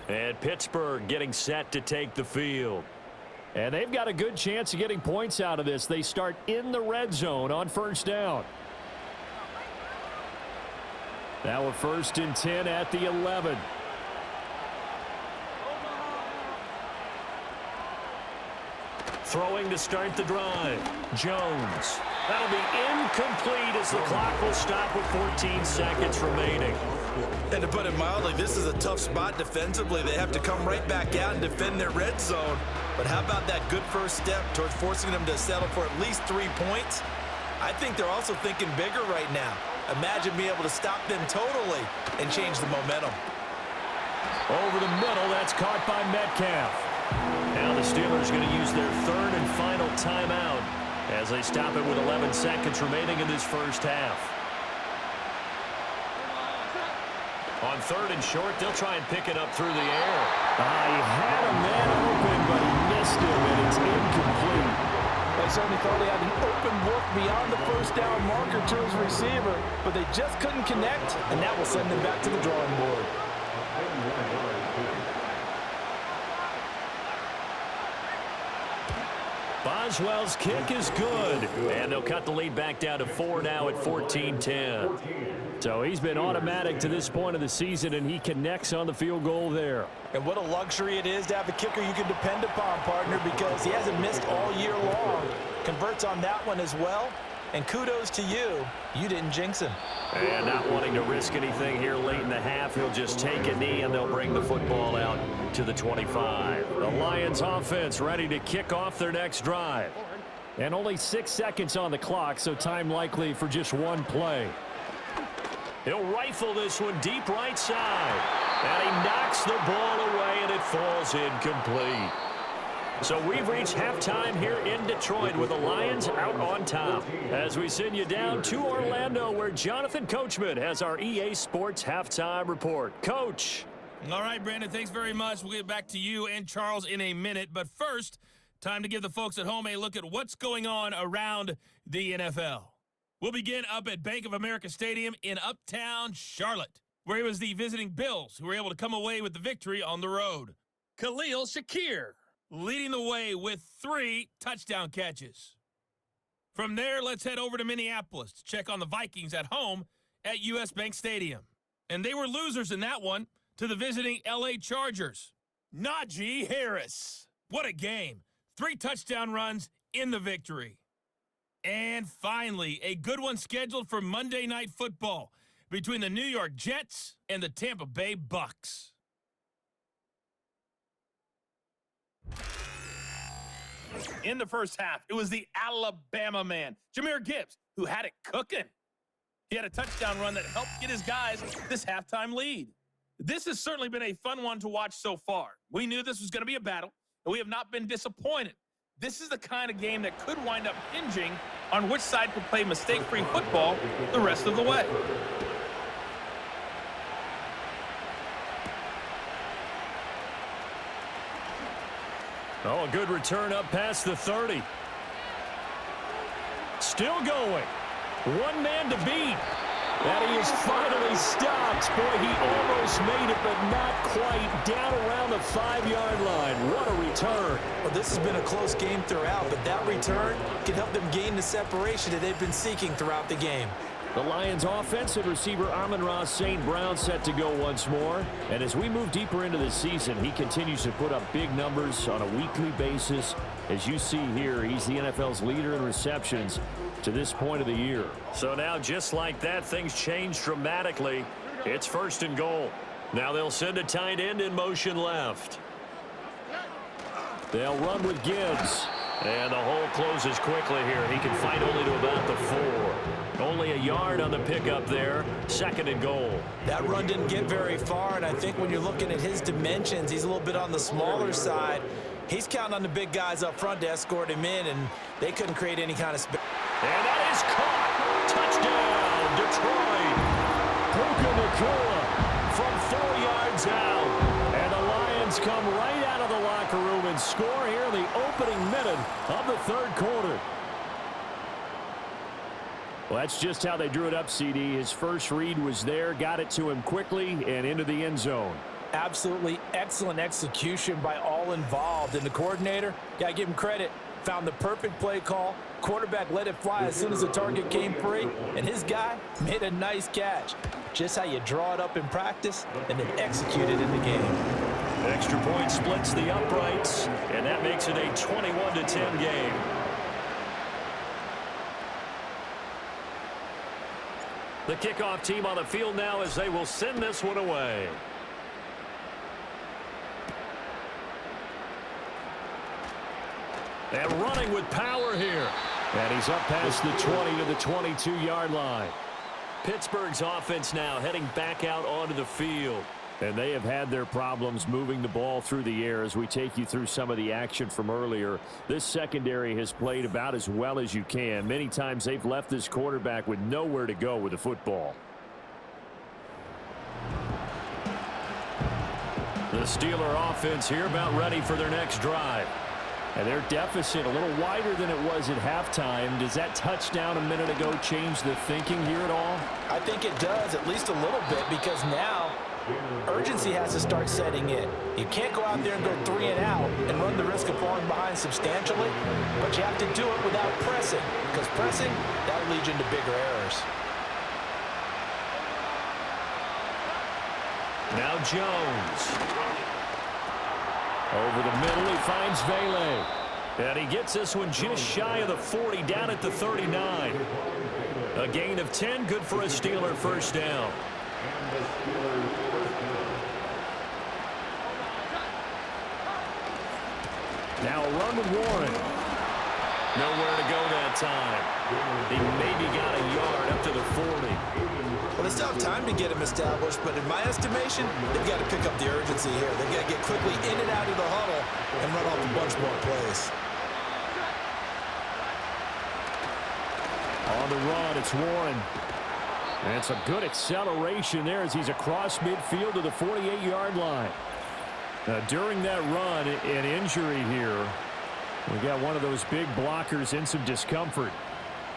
And Pittsburgh getting set to take the field. And they've got a good chance of getting points out of this. They start in the red zone on 1st down. Now a 1st and 10 at the 11. Throwing to start the drive. Jones. That'll be incomplete as the clock will stop with 14 seconds remaining. And to put it mildly, this is a tough spot defensively. They have to come right back out and defend their red zone. But how about that good first step towards forcing them to settle for at least 3 points? I think they're also thinking bigger right now. Imagine being able to stop them totally and change the momentum. Over the middle, that's caught by Metcalf. Now the Steelers going to use their 3rd and final timeout as they stop it with 11 seconds remaining in this first half. On 3rd and short, they'll try and pick it up through the air. He had a man open, but he missed him, and it's incomplete. They certainly thought they had an open look beyond the 1st down marker to his receiver, but they just couldn't connect, and that will send them back to the drawing board. Boswell's kick is good, and they'll cut the lead back down to 4 now at 14-10. So he's been automatic to this point of the season, and he connects on the field goal there. And what a luxury it is to have a kicker you can depend upon, partner, because he hasn't missed all year long. Converts on that one as well, and kudos to you. You didn't jinx him. And not wanting to risk anything here late in the half, he'll just take a knee, and they'll bring the football out to the 25. The Lions offense ready to kick off their next drive. And only 6 seconds on the clock, so time likely for just one play. He'll rifle this one deep right side. And he knocks the ball away, and it falls incomplete. So we've reached halftime here in Detroit with the Lions out on top. As we send you down to Orlando, where Jonathan Coachman has our EA Sports halftime report. Coach. All right, Brandon, thanks very much. We'll get back to you and Charles in a minute. But first, time to give the folks at home a look at what's going on around the NFL. We'll begin up at Bank of America Stadium in Uptown Charlotte, where it was the visiting Bills who were able to come away with the victory on the road. Khalil Shakir leading the way with 3 touchdown catches. From there, let's head over to Minneapolis to check on the Vikings at home at US Bank Stadium. And they were losers in that one to the visiting LA Chargers. Najee Harris. What a game. 3 touchdown runs in the victory. And finally, a good one scheduled for Monday Night Football between the New York Jets and the Tampa Bay Bucks. In the first half, it was the Alabama man, Jahmyr Gibbs, who had it cooking. He had a touchdown run that helped get his guys this halftime lead. This has certainly been a fun one to watch so far. We knew this was going to be a battle, and we have not been disappointed. This is the kind of game that could wind up hinging on which side could play mistake-free football the rest of the way. Oh, a good return up past the 30. Still going. One man to beat. And he is finally stopped. Boy, he almost made it, but not quite. Down around the 5-yard line. What a return. Well, this has been a close game throughout, but that return can help them gain the separation that they've been seeking throughout the game. The Lions offensive receiver Amon-Ra St. Brown set to go once more. And as we move deeper into the season, he continues to put up big numbers on a weekly basis. As you see here, he's the NFL's leader in receptions to this point of the year. So now, just like that, things change dramatically. It's 1st and goal. Now they'll send a tight end in motion left. They'll run with Gibbs. And the hole closes quickly here. He can fight only to about the 4. Only a yard on the pickup there. 2nd and goal. That run didn't get very far, and I think when you're looking at his dimensions, he's a little bit on the smaller side. He's counting on the big guys up front to escort him in, and they couldn't create any kind of space. And that is caught. Touchdown, Detroit. Puka Nacua From 4 yards out. And the Lions come right out of the locker room and score here in the opening minute of the 3rd quarter. Well, that's just how they drew it up, CD. His first read was there, got it to him quickly and into the end zone. Absolutely excellent execution by all involved. And the coordinator, got to give him credit, found the perfect play call. Quarterback let it fly as soon as the target came free. And his guy made a nice catch. Just how you draw it up in practice and then execute it in the game. Extra point splits the uprights, and that makes it a 21-10 game. The kickoff team on the field now as they will send this one away. And running with power here. And he's up past the 20 to the 22-yard line. Pittsburgh's offense now heading back out onto the field. And they have had their problems moving the ball through the air as we take you through some of the action from earlier. This secondary has played about as well as you can. Many times they've left this quarterback with nowhere to go with the football. The Steeler offense here about ready for their next drive. And their deficit a little wider than it was at halftime. Does that touchdown a minute ago change the thinking here at all? I think it does, at least a little bit, because now urgency has to start setting in. You can't go out there and go 3 and out and run the risk of falling behind substantially, but you have to do it without pressing, because pressing, that'll lead you into bigger errors. Now Jones. Over the middle, he finds Vele. And he gets this one just shy of the 40, down at the 39. A gain of 10, good for a Steeler first down. Now a run with Warren. Nowhere to go that time. He maybe got a yard up to the 40. Well, they still have time to get him established, but in my estimation, they've got to pick up the urgency here. They've got to get quickly in and out of the huddle and run off a bunch more plays. On the run, it's Warren. And it's a good acceleration there as he's across midfield to the 48-yard line. Now, during that run, an injury here. We got one of those big blockers in some discomfort.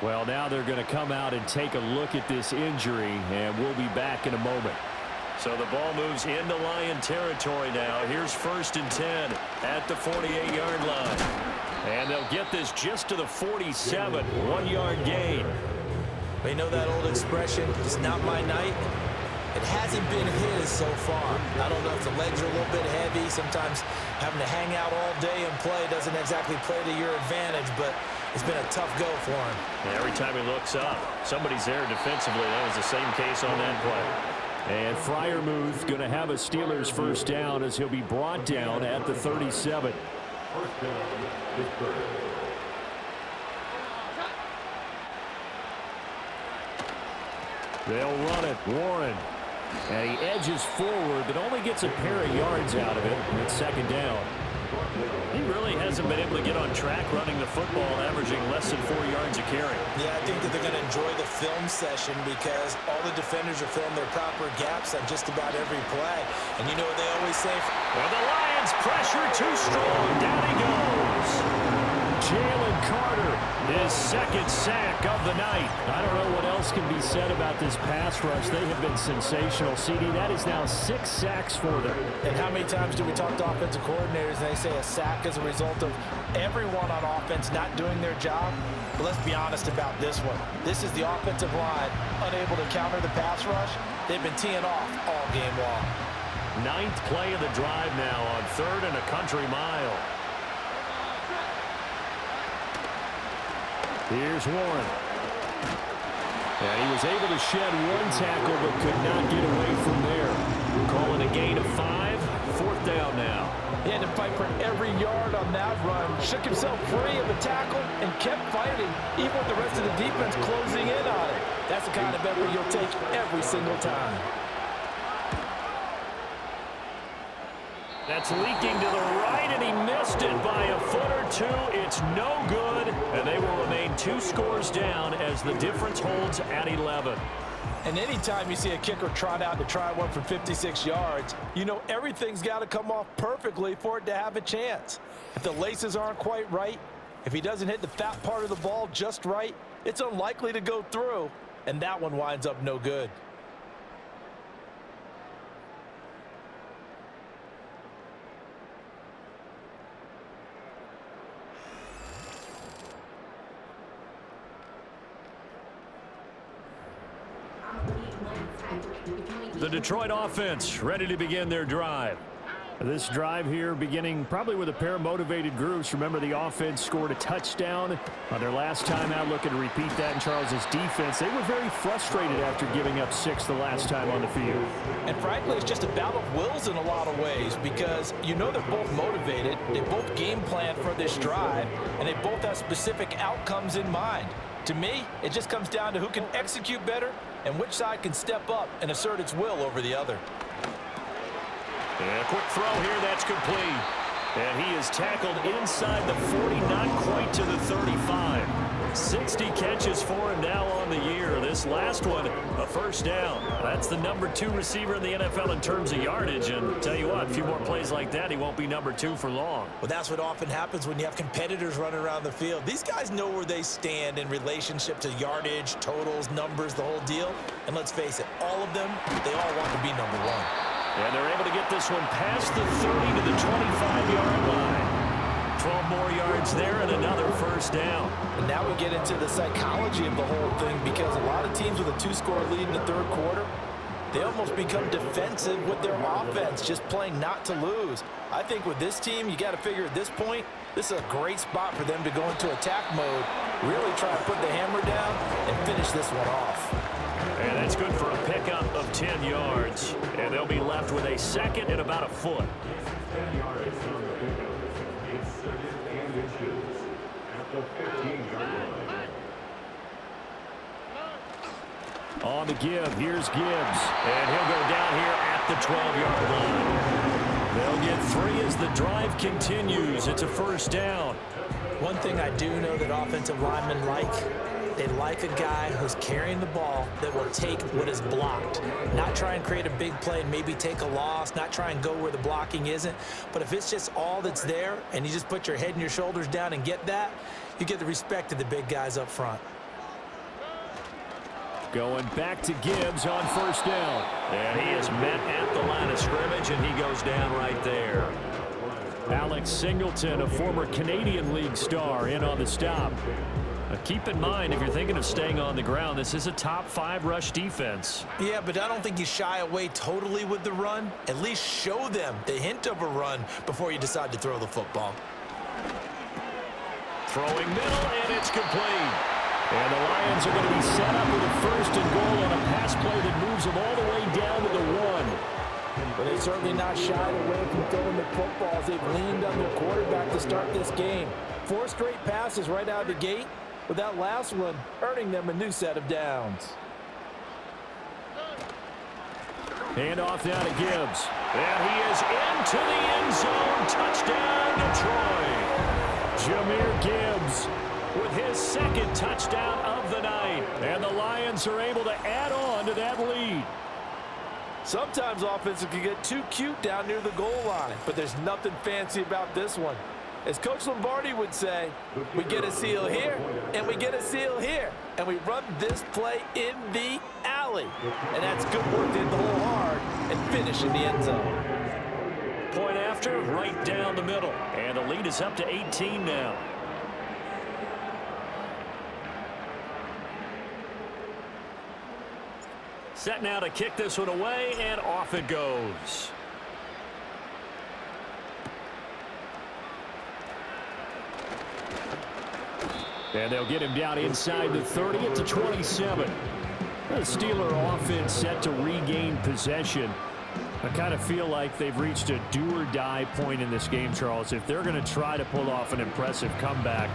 Well, now they're going to come out and take a look at this injury, and we'll be back in a moment. So the ball moves into Lion territory now. Here's 1st and 10 at the 48-yard line. And they'll get this just to the 47, 1-yard gain. You know that old expression, it's not my night? It hasn't been his so far. I don't know if the legs are a little bit heavy. Sometimes having to hang out all day and play doesn't exactly play to your advantage, but it's been a tough go for him. And every time he looks up, somebody's there defensively. That was the same case on that play. And Freiermuth going to have a Steelers first down as he'll be brought down at the 37. They'll run it. Warren. And he edges forward, but only gets a pair of yards out of it. And it's 2nd down. He really hasn't been able to get on track running the football, averaging less than 4 yards a carry. Yeah, I think that they're going to enjoy the film session because all the defenders are filling their proper gaps on just about every play. And you know what they always say? Well, the Lions pressure too strong. Down he goes. Jalen Carter, his second sack of the night. I don't know what else can be said about this pass rush. They have been sensational. CD, that is now 6 sacks for them. And how many times do we talk to offensive coordinators and they say a sack is a result of everyone on offense not doing their job? But let's be honest about this one. This is the offensive line unable to counter the pass rush. They've been teeing off all game long. 9th play of the drive now on 3rd and a country mile. Here's Warren. And he was able to shed 1 tackle but could not get away from there. Calling a gain of 5. 4th down now. He had to fight for every yard on that run. Shook himself free of the tackle and kept fighting, even with the rest of the defense closing in on it. That's the kind of effort you'll take every single time. That's leaking to the right, and he missed it by a foot or 2. It's no good, and they will remain 2 scores down as the difference holds at 11. And anytime you see a kicker trot out to try one from 56 yards, you know everything's got to come off perfectly for it to have a chance. If the laces aren't quite right, if he doesn't hit the fat part of the ball just right, it's unlikely to go through, and that one winds up no good. The Detroit offense ready to begin their drive. This drive here beginning probably with a pair of motivated groups. Remember, the offense scored a touchdown on their last time out. Looking to repeat that in Charles's defense. They were very frustrated after giving up 6 the last time on the field. And frankly, it's just a battle of wills in a lot of ways because you know they're both motivated. They both game plan for this drive, and they both have specific outcomes in mind. To me, it just comes down to who can execute better and which side can step up and assert its will over the other. And a quick throw here, that's complete. And he is tackled inside the 40, not quite to the 35. 60 catches for him now on the year. This last one, a first down. That's the number 2 receiver in the NFL in terms of yardage. And tell you what, a few more plays like that, he won't be number 2 for long. Well, that's what often happens when you have competitors running around the field. These guys know where they stand in relationship to yardage, totals, numbers, the whole deal. And let's face it, all of them, they all want to be number 1. And they're able to get this one past the 30 to the 25-yard line. 12 more yards there and another first down. And now we get into the psychology of the whole thing because a lot of teams with a 2-score lead in the 3rd quarter, they almost become defensive with their offense, just playing not to lose. I think with this team, you got to figure at this point, this is a great spot for them to go into attack mode, really try to put the hammer down and finish this one off. And that's good for a pickup of 10 yards. And they'll be left with a 2nd and about a foot. On the give, here's Gibbs. And he'll go down here at the 12-yard line. They'll get 3 as the drive continues. It's a first down. One thing I do know that offensive linemen like, they like a guy who's carrying the ball that will take what is blocked. Not try and create a big play and maybe take a loss, not try and go where the blocking isn't. But if it's just all that's there and you just put your head and your shoulders down and get that, you get the respect of the big guys up front. Going back to Gibbs on first down. And he is met at the line of scrimmage, and he goes down right there. Alex Singleton, a former Canadian League star, in on the stop. Keep in mind, if you're thinking of staying on the ground, this is a top 5 rush defense. Yeah, but I don't think you shy away totally with the run. At least show them the hint of a run before you decide to throw the football. Throwing middle, and it's complete. And the Lions are going to be set up with a 1st and goal on a pass play that moves them all the way down to the 1. But they've certainly not shied away from throwing the footballs. They've leaned on their quarterback to start this game. 4 straight passes right out of the gate, with that last one earning them a new set of downs. Hand off now to Gibbs. And he is into the end zone. Touchdown, Detroit. Jahmyr Gibbs with his second touchdown of the night. And the Lions are able to add on to that lead. Sometimes offenses can get too cute down near the goal line, but there's nothing fancy about this one. As Coach Lombardi would say, we get a seal here, and we get a seal here, and we run this play in the alley. And that's good work to hit the hole hard and finish in the end zone. Point after, right down the middle. And the lead is up to 18 now. Set now to kick this one away, and off it goes. And they'll get him down inside the 30 at the 27. The Steeler offense set to regain possession. I kind of feel like they've reached a do-or-die point in this game, Charles. If they're going to try to pull off an impressive comeback,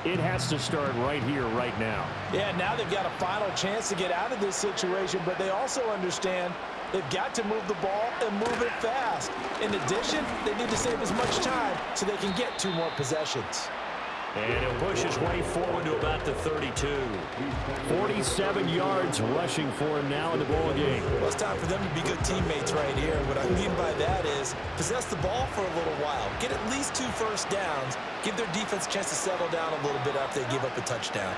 it has to start right here, right now. Yeah, now they've got a final chance to get out of this situation, but they also understand they've got to move the ball and move it fast. In addition, they need to save as much time so they can get 2 more possessions. And he'll push his way forward to about the 32. 47 yards rushing for him now in the ball game. Well, it's time for them to be good teammates right here. What I mean by that is possess the ball for a little while. Get at least 2 first downs. Give their defense a chance to settle down a little bit after they give up a touchdown.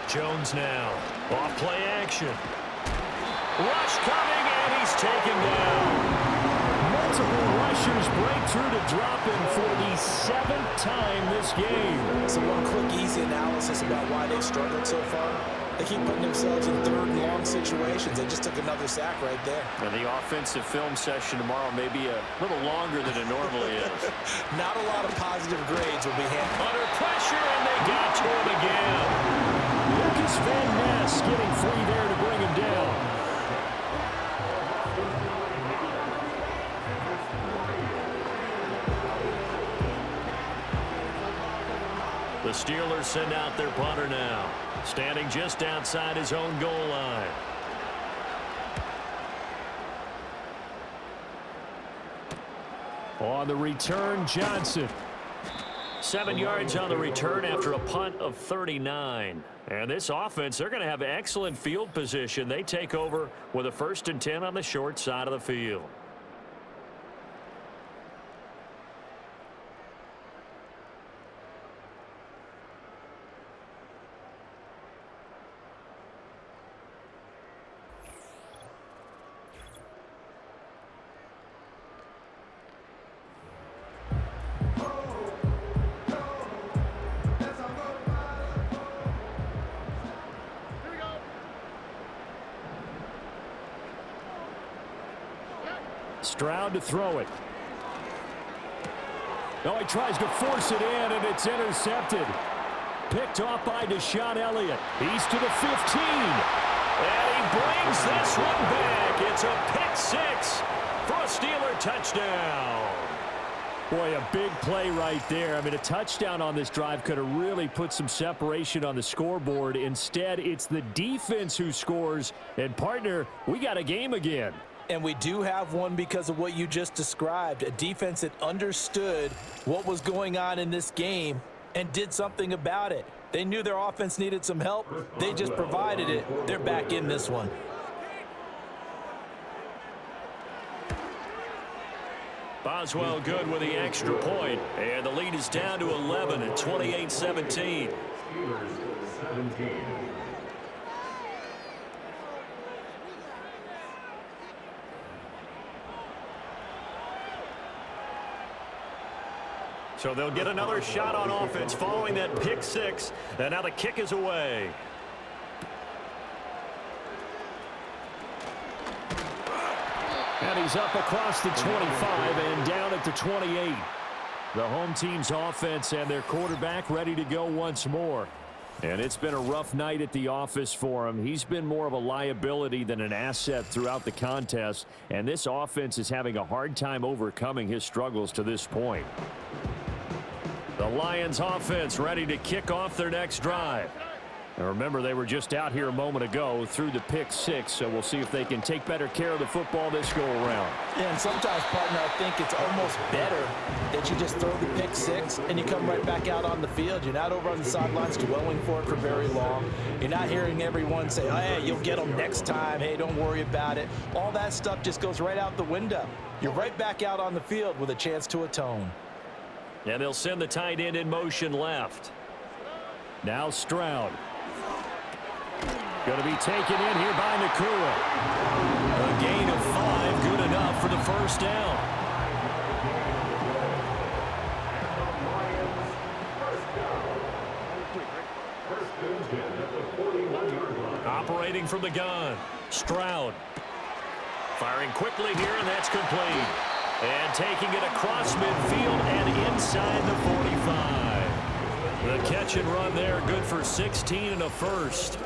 Jones now. Off play action. Rush coming, and he's taken down. Multiple rushers break through to drop him for the 7th time this game. So one quick, easy analysis about why they've struggled so far. They keep putting themselves in 3rd and long situations. They just took another sack right there. And the offensive film session tomorrow may be a little longer than it normally is. Not a lot of positive grades will be handled. Under pressure, and they got to him again. Lucas Van Ness getting free there to bring him down. The Steelers send out their punter now, standing just outside his own goal line. On the return, Johnson. 7 yards on the return after a punt of 39. And this offense, they're going to have excellent field position. They take over with a 1st and 10 on the short side of the field. Stroud to throw it. No, he tries to force it in, and it's intercepted. Picked off by Deshaun Elliott. He's to the 15. And he brings this one back. It's a pick 6 for a Steeler touchdown. Boy, a big play right there. I mean, a touchdown on this drive could have really put some separation on the scoreboard. Instead, it's the defense who scores. And, partner, we got a game again. And we do have one because of what you just described. A defense that understood what was going on in this game and did something about it. They knew their offense needed some help. They just provided it. They're back in this one. Boswell good with the extra point. And the lead is down to 11 at 28-17. So they'll get another shot on offense following that pick 6. And now the kick is away. And he's up across the 25 and down at the 28. The home team's offense and their quarterback ready to go once more. And it's been a rough night at the office for him. He's been more of a liability than an asset throughout the contest. And this offense is having a hard time overcoming his struggles to this point. The Lions offense ready to kick off their next drive. Now remember, they were just out here a moment ago through the pick six, so we'll see if they can take better care of the football this go-around. Yeah, and sometimes, partner, I think it's almost better that you just throw the pick six and you come right back out on the field. You're not over on the sidelines dwelling for it for very long. You're not hearing everyone say, oh, hey, you'll get them next time. Hey, don't worry about it. All that stuff just goes right out the window. You're right back out on the field with a chance to atone. And they'll send the tight end in motion left. Now Stroud. Going to be taken in here by Nakua. A gain of 5, good enough for the first down. Operating from the gun, Stroud. Firing quickly here, and that's complete. And taking it across midfield and inside the 45. The catch and run there, good for 16 and a first.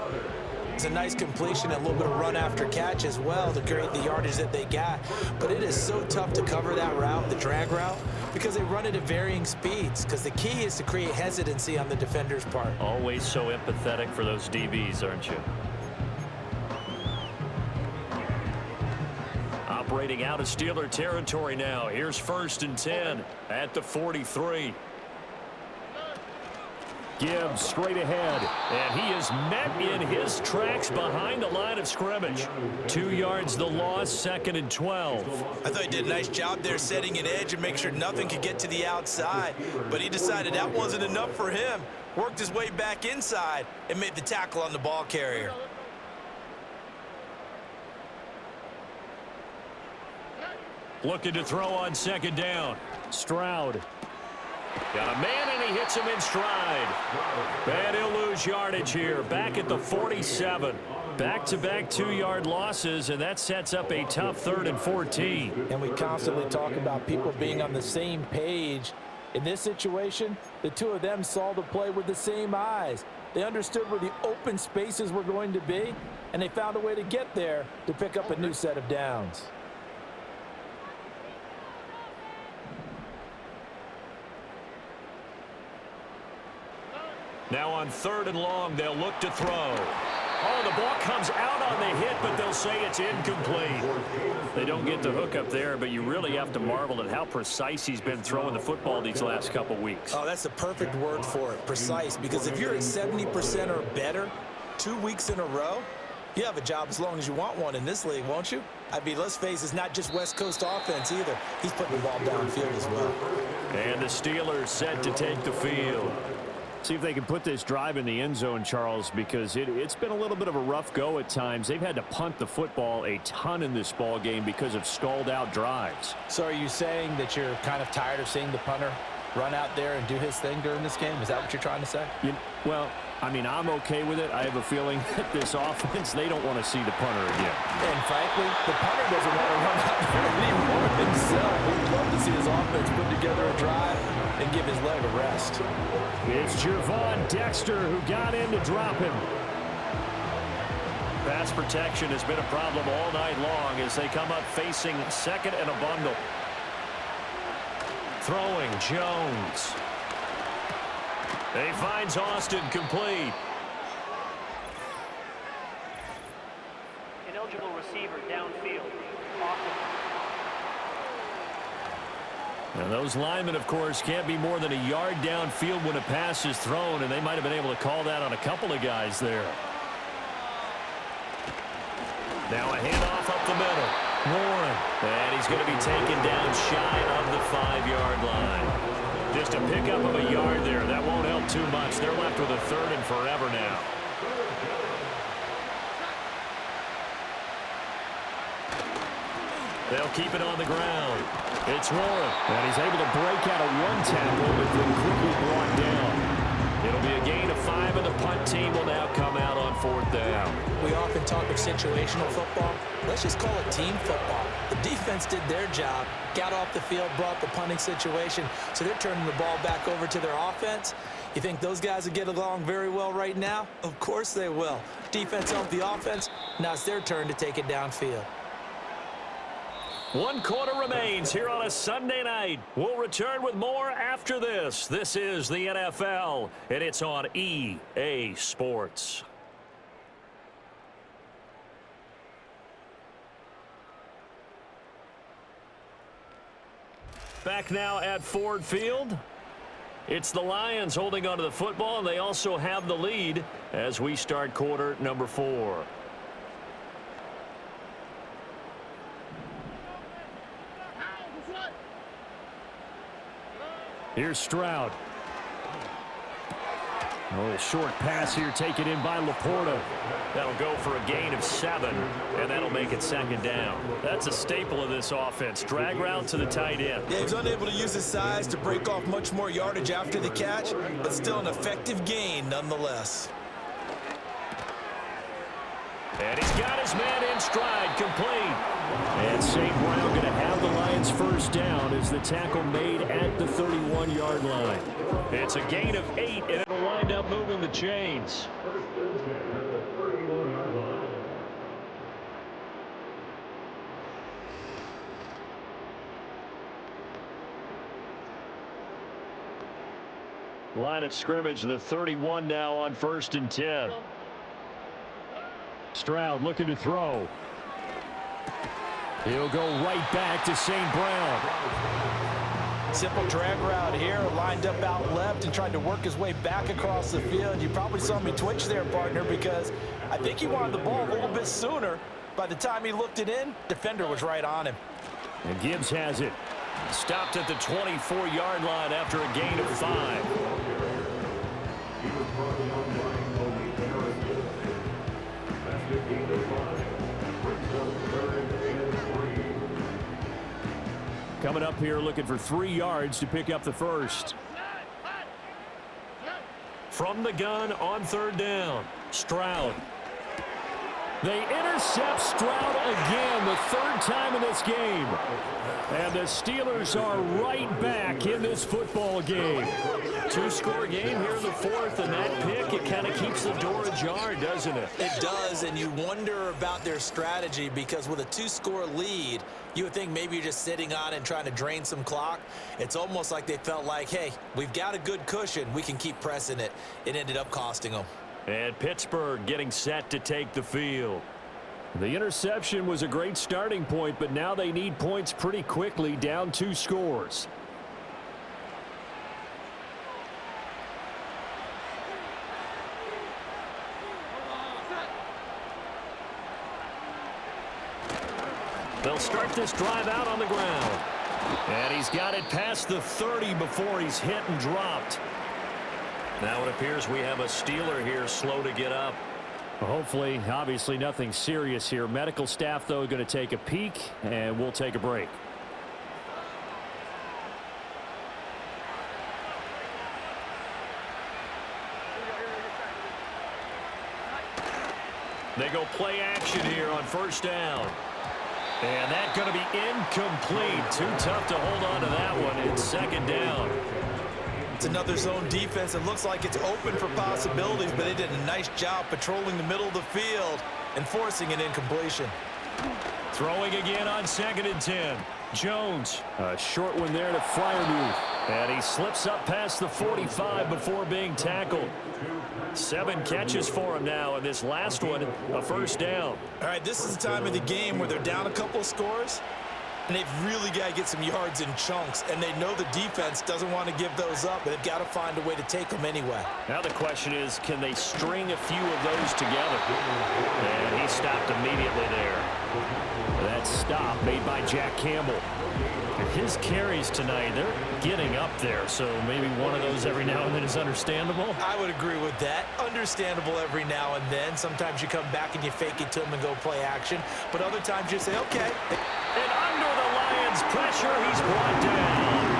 It's a nice completion and a little bit of run after catch as well to create the yardage that they got. But it is so tough to cover that route, the drag route, because they run it at varying speeds. Because the key is to create hesitancy on the defender's part. Always so empathetic for those DBs, aren't you? Operating out of Steeler territory now. Here's 1st and 10 at the 43. Gibbs straight ahead, and he is met in his tracks behind the line of scrimmage. 2 yards the loss, 2nd and 12. I thought he did a nice job there setting an edge and make sure nothing could get to the outside. But he decided that wasn't enough for him. Worked his way back inside and made the tackle on the ball carrier. Looking to throw on 2nd down. Stroud. Got a man, and he hits him in stride. And he'll lose yardage here. Back at the 47. Back-to-back 2-yard losses, and that sets up a tough 3rd and 14. And we constantly talk about people being on the same page. In this situation, the two of them saw the play with the same eyes. They understood where the open spaces were going to be, and they found a way to get there to pick up a new set of downs. Now on 3rd and long, they'll look to throw. Oh, the ball comes out on the hit, but they'll say it's incomplete. They don't get the hook up there, but you really have to marvel at how precise he's been throwing the football these last couple weeks. Oh, that's the perfect word for it, precise, because if you're at 70% or better 2 weeks in a row, you have a job as long as you want one in this league, won't you? I mean, let's face it, it's not just West Coast offense either. He's putting the ball downfield as well. And the Steelers set to take the field. See if they can put this drive in the end zone, Charles, because it's been a little bit of a rough go at times. They've had to punt the football a ton in this ball game because of stalled out drives. So are you saying that you're kind of tired of seeing the punter run out there and do his thing during this game? Is that what you're trying to say? Well, I mean, I'm okay with it. I have a feeling that this offense, they don't want to see the punter again. And frankly, the punter doesn't want to run out there anymore himself. We'd love to see his offense put together a drive and give his leg a rest. It's Javon Dexter who got in to drop him. Pass protection has been a problem all night long as they come up facing 2nd and a bundle. Throwing Jones. He finds Austin complete. Ineligible receiver downfield. And those linemen, of course, can't be more than a yard downfield when a pass is thrown, and they might have been able to call that on a couple of guys there. Now a handoff up the middle. Warren. And he's going to be taken down shy of the 5-yard line. Just a pickup of a yard there. That won't help too much. They're left with a 3rd and forever now. They'll keep it on the ground. It's Warren. And he's able to break out of one tackle, but then quickly brought down. It'll be a gain of 5, and the punt team will now come out on 4th down. We often talk of situational football. Let's just call it team football. The defense did their job, got off the field, brought the punting situation, so they're turning the ball back over to their offense. You think those guys will get along very well right now? Of course they will. Defense helped the offense. Now it's their turn to take it downfield. 1 quarter remains here on a Sunday night. We'll return with more after this. This is the NFL, and it's on EA Sports. Back now at Ford Field. It's the Lions holding onto the football, and they also have the lead as we start quarter number 4. Here's Stroud. Oh, short pass here taken in by Laporta. That'll go for a gain of 7, and that'll make it 2nd down. That's a staple of this offense. Drag route to the tight end. Yeah, he's unable to use his size to break off much more yardage after the catch, but still an effective gain nonetheless. And he's got his man in stride, complete. And St. Brown going to have the Lions first down as the tackle made at the 31-yard line. It's a gain of 8, and it'll wind up moving the chains. Line of scrimmage, the 31 now on 1st and 10. Stroud looking to throw. He'll go right back to St. Brown. Simple drag route here, lined up out left and tried to work his way back across the field. You probably saw me twitch there, partner, because I think he wanted the ball a little bit sooner. By the time he looked it in, defender was right on him. And Gibbs has it. Stopped at the 24-yard line after a gain of 5. Coming up here looking for 3 yards to pick up the first. From the gun on 3rd down, Stroud. They intercept Stroud again, the 3rd time in this game. And the Steelers are right back in this football game. 2-score game here in the 4th, and that pick, it kind of keeps the door ajar, doesn't it? It does, and you wonder about their strategy because with a 2-score lead, you would think maybe you're just sitting on it and trying to drain some clock. It's almost like they felt like, hey, we've got a good cushion. We can keep pressing it. It ended up costing them. And Pittsburgh getting set to take the field. The interception was a great starting point, but now they need points pretty quickly, down 2 scores. They'll start this drive out on the ground. And he's got it past the 30 before he's hit and dropped. Now it appears we have a Steeler here slow to get up. Hopefully, obviously nothing serious here. Medical staff, though, going to take a peek, and we'll take a break. They go play action here on 1st down. And that's going to be incomplete. Too tough to hold on to that one. It's 2nd down. It's another zone defense. It looks like it's open for possibilities, but they did a nice job patrolling the middle of the field and forcing an incompletion. Throwing again on 2nd and 10. Jones. A short one there to Freiermuth. And he slips up past the 45 before being tackled. 7 catches for him now, and this last one, a 1st down. All right, this is the time of the game where they're down a couple of scores, and they've really got to get some yards in chunks, and they know the defense doesn't want to give those up, but they've got to find a way to take them anyway. Now the question is, can they string a few of those together? And he stopped immediately there. That stop made by Jack Campbell. And his carries tonight, they're getting up there, so maybe one of those every now and then is understandable. I would agree with that. Understandable every now and then. Sometimes you come back and you fake it to them and go play action, but other times you say, okay. And under the Lions' pressure, he's brought down.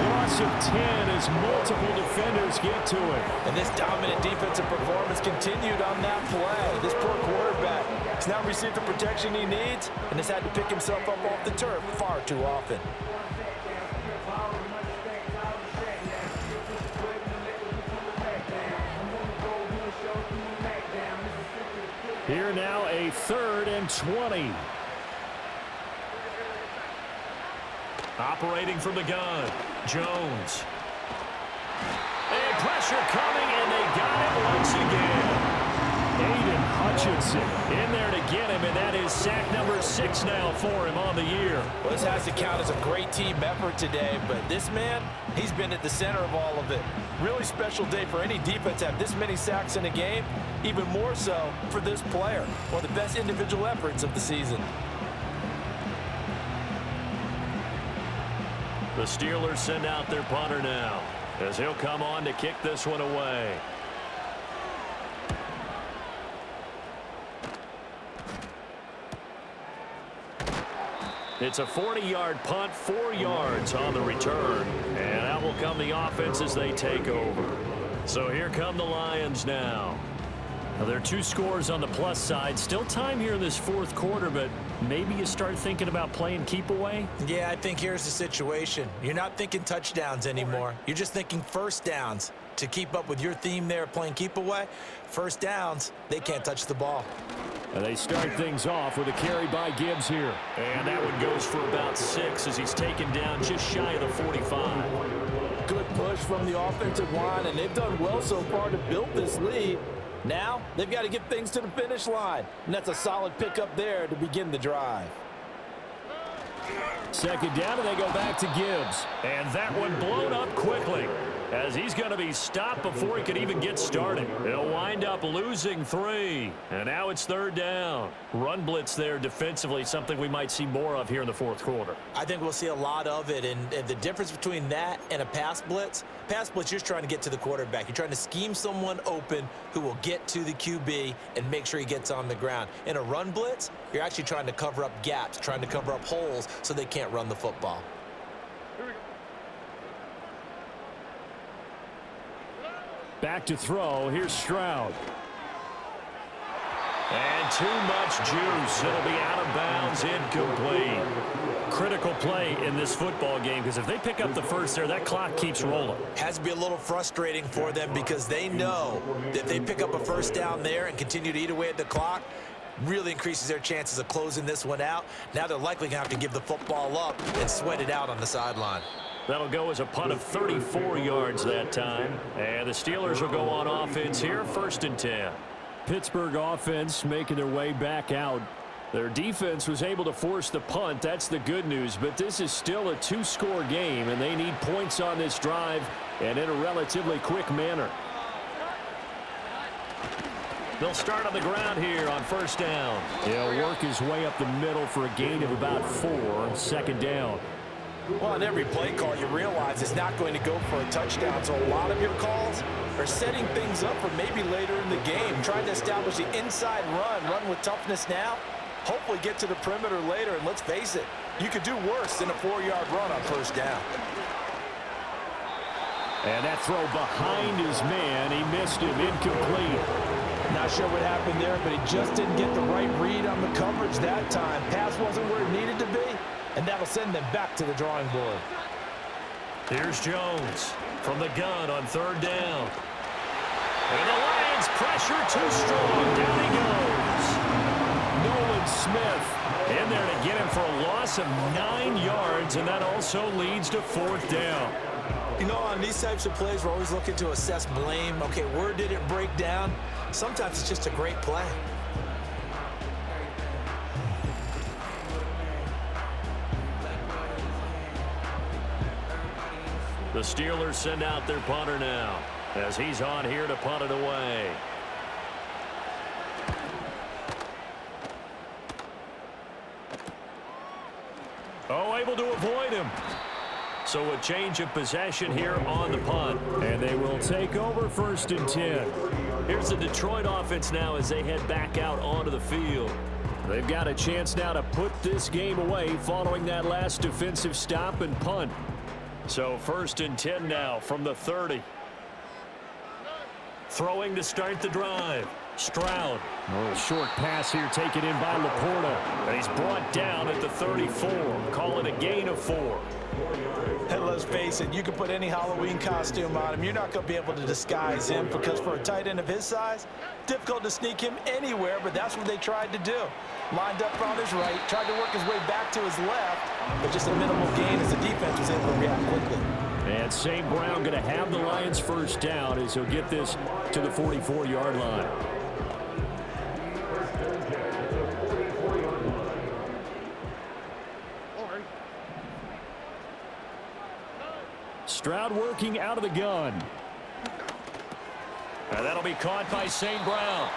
Loss of 10 as multiple defenders get to it. And this dominant defensive performance continued on that play. This poor quarterback has now received the protection he needs and has had to pick himself up off the turf far too often. Here now a 3rd and 20. Operating from the gun, Jones. And pressure coming, and they got it once again. Aiden Hutchinson In there to get him, and that is sack number 6 now for him on the year. Well, this has to count as a great team effort today, but this man, he's been at the center of all of it. Really special day for any defense to have this many sacks in a game, even more so for this player. One of the best individual efforts of the season. The Steelers send out their punter now, as he'll come on to kick this one away. It's a 40-yard punt, 4 yards on the return. And out will come the offense as they take over. So here come the Lions now. Now, there are 2 scores on the plus side. Still time here in this fourth quarter, but maybe you start thinking about playing keep away? Yeah, I think here's the situation. You're not thinking touchdowns anymore. You're just thinking first downs. To keep up with your theme there, playing keep away, first downs, they can't touch the ball. And they start things off with a carry by Gibbs here. And that one goes for about 6 as he's taken down just shy of the 45. Good push from the offensive line, and they've done well so far to build this lead. Now, they've got to get things to the finish line. And that's a solid pickup there to begin the drive. Second down, and they go back to Gibbs. And that one blown up quickly, as he's going to be stopped before he could even get started. He'll wind up losing 3. And now it's third down. Run blitz there defensively, something we might see more of here in the fourth quarter. I think we'll see a lot of it. And the difference between that and a pass blitz, you're just trying to get to the quarterback. You're trying to scheme someone open who will get to the QB and make sure he gets on the ground. In a run blitz, you're actually trying to cover up gaps, trying to cover up holes so they can't run the football. Back to throw. Here's Stroud. And too much juice. It'll be out of bounds, incomplete. Critical play in this football game, because if they pick up the first there, that clock keeps rolling. Has to be a little frustrating for them because they know that if they pick up a first down there and continue to eat away at the clock, really increases their chances of closing this one out. Now they're likely going to have to give the football up and sweat it out on the sideline. That'll go as a punt of 34 yards that time. And the Steelers will go on offense here, 1st and 10. Pittsburgh offense making their way back out. Their defense was able to force the punt. That's the good news. But this is still a 2-score game, and they need points on this drive and in a relatively quick manner. They'll start on the ground here on 1st down. He'll work his way up the middle for a gain of about 4, 2nd down. Well, on every play call, you realize it's not going to go for a touchdown. So a lot of your calls are setting things up for maybe later in the game, trying to establish the inside run with toughness now, hopefully get to the perimeter later. And let's face it, you could do worse than a 4-yard run on 1st down. And that throw behind his man, he missed him, incomplete. Not sure what happened there, but he just didn't get the right read on the coverage that time. Pass wasn't where it needed to be, and that'll send them back to the drawing board. Here's Jones from the gun on 3rd down. And the Lions pressure too strong. Down he goes. Nolan Smith In there to get him for a loss of 9 yards, and that also leads to 4th down. You know, on these types of plays, we're always looking to assess blame. Okay, where did it break down? Sometimes it's just a great play. The Steelers send out their punter now, as he's on here to punt it away. Oh, able to avoid him. So a change of possession here on the punt. And they will take over 1st and 10. Here's the Detroit offense now as they head back out onto the field. They've got a chance now to put this game away following that last defensive stop and punt. So 1st and 10 now from the 30. Throwing to start the drive. Stroud. A short pass here taken in by Laporta. And he's brought down at the 34. Call it a gain of 4. And let's face it, you can put any Halloween costume on him. You're not going to be able to disguise him because for a tight end of his size, difficult to sneak him anywhere, but that's what they tried to do. Lined up on his right, tried to work his way back to his left, but just a minimal gain as the defense was able to react quickly. And St. Brown going to have the Lions first down as he'll get this to the 44-yard line. Stroud working out of the gun. And that'll be caught by St. Brown.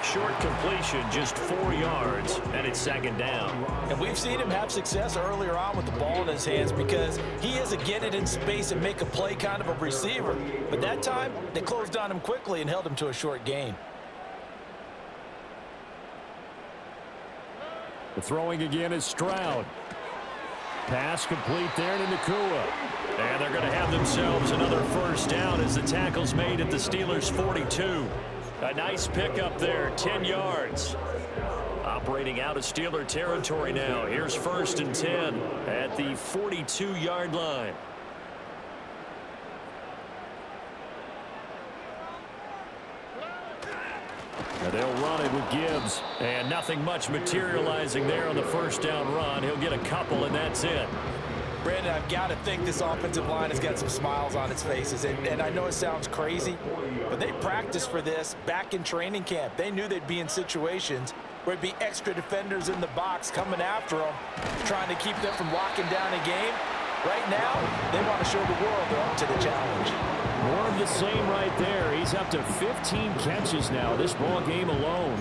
Short completion, just 4 yards, and it's second down. And we've seen him have success earlier on with the ball in his hands because he is a get it in space and make a play kind of a receiver. But that time, they closed on him quickly and held him to a short gain. The throwing again is Stroud. Pass complete there to Nakua. And they're going to have themselves another first down as the tackle's made at the Steelers' 42. A nice pickup there, 10 yards. Operating out of Steeler territory now. Here's first and 10 at the 42-yard line. And they'll run it with Gibbs. And nothing much materializing there on the first down run. He'll get a couple, and that's it. Brandon, I've got to think this offensive line has got some smiles on its faces. And I know it sounds crazy, but they practiced for this back in training camp. They knew they'd be in situations where it'd be extra defenders in the box coming after them, trying to keep them from locking down a game. Right now, they want to show the world they're up to the challenge. More of the same right there. He's up to 15 catches now this ball game alone.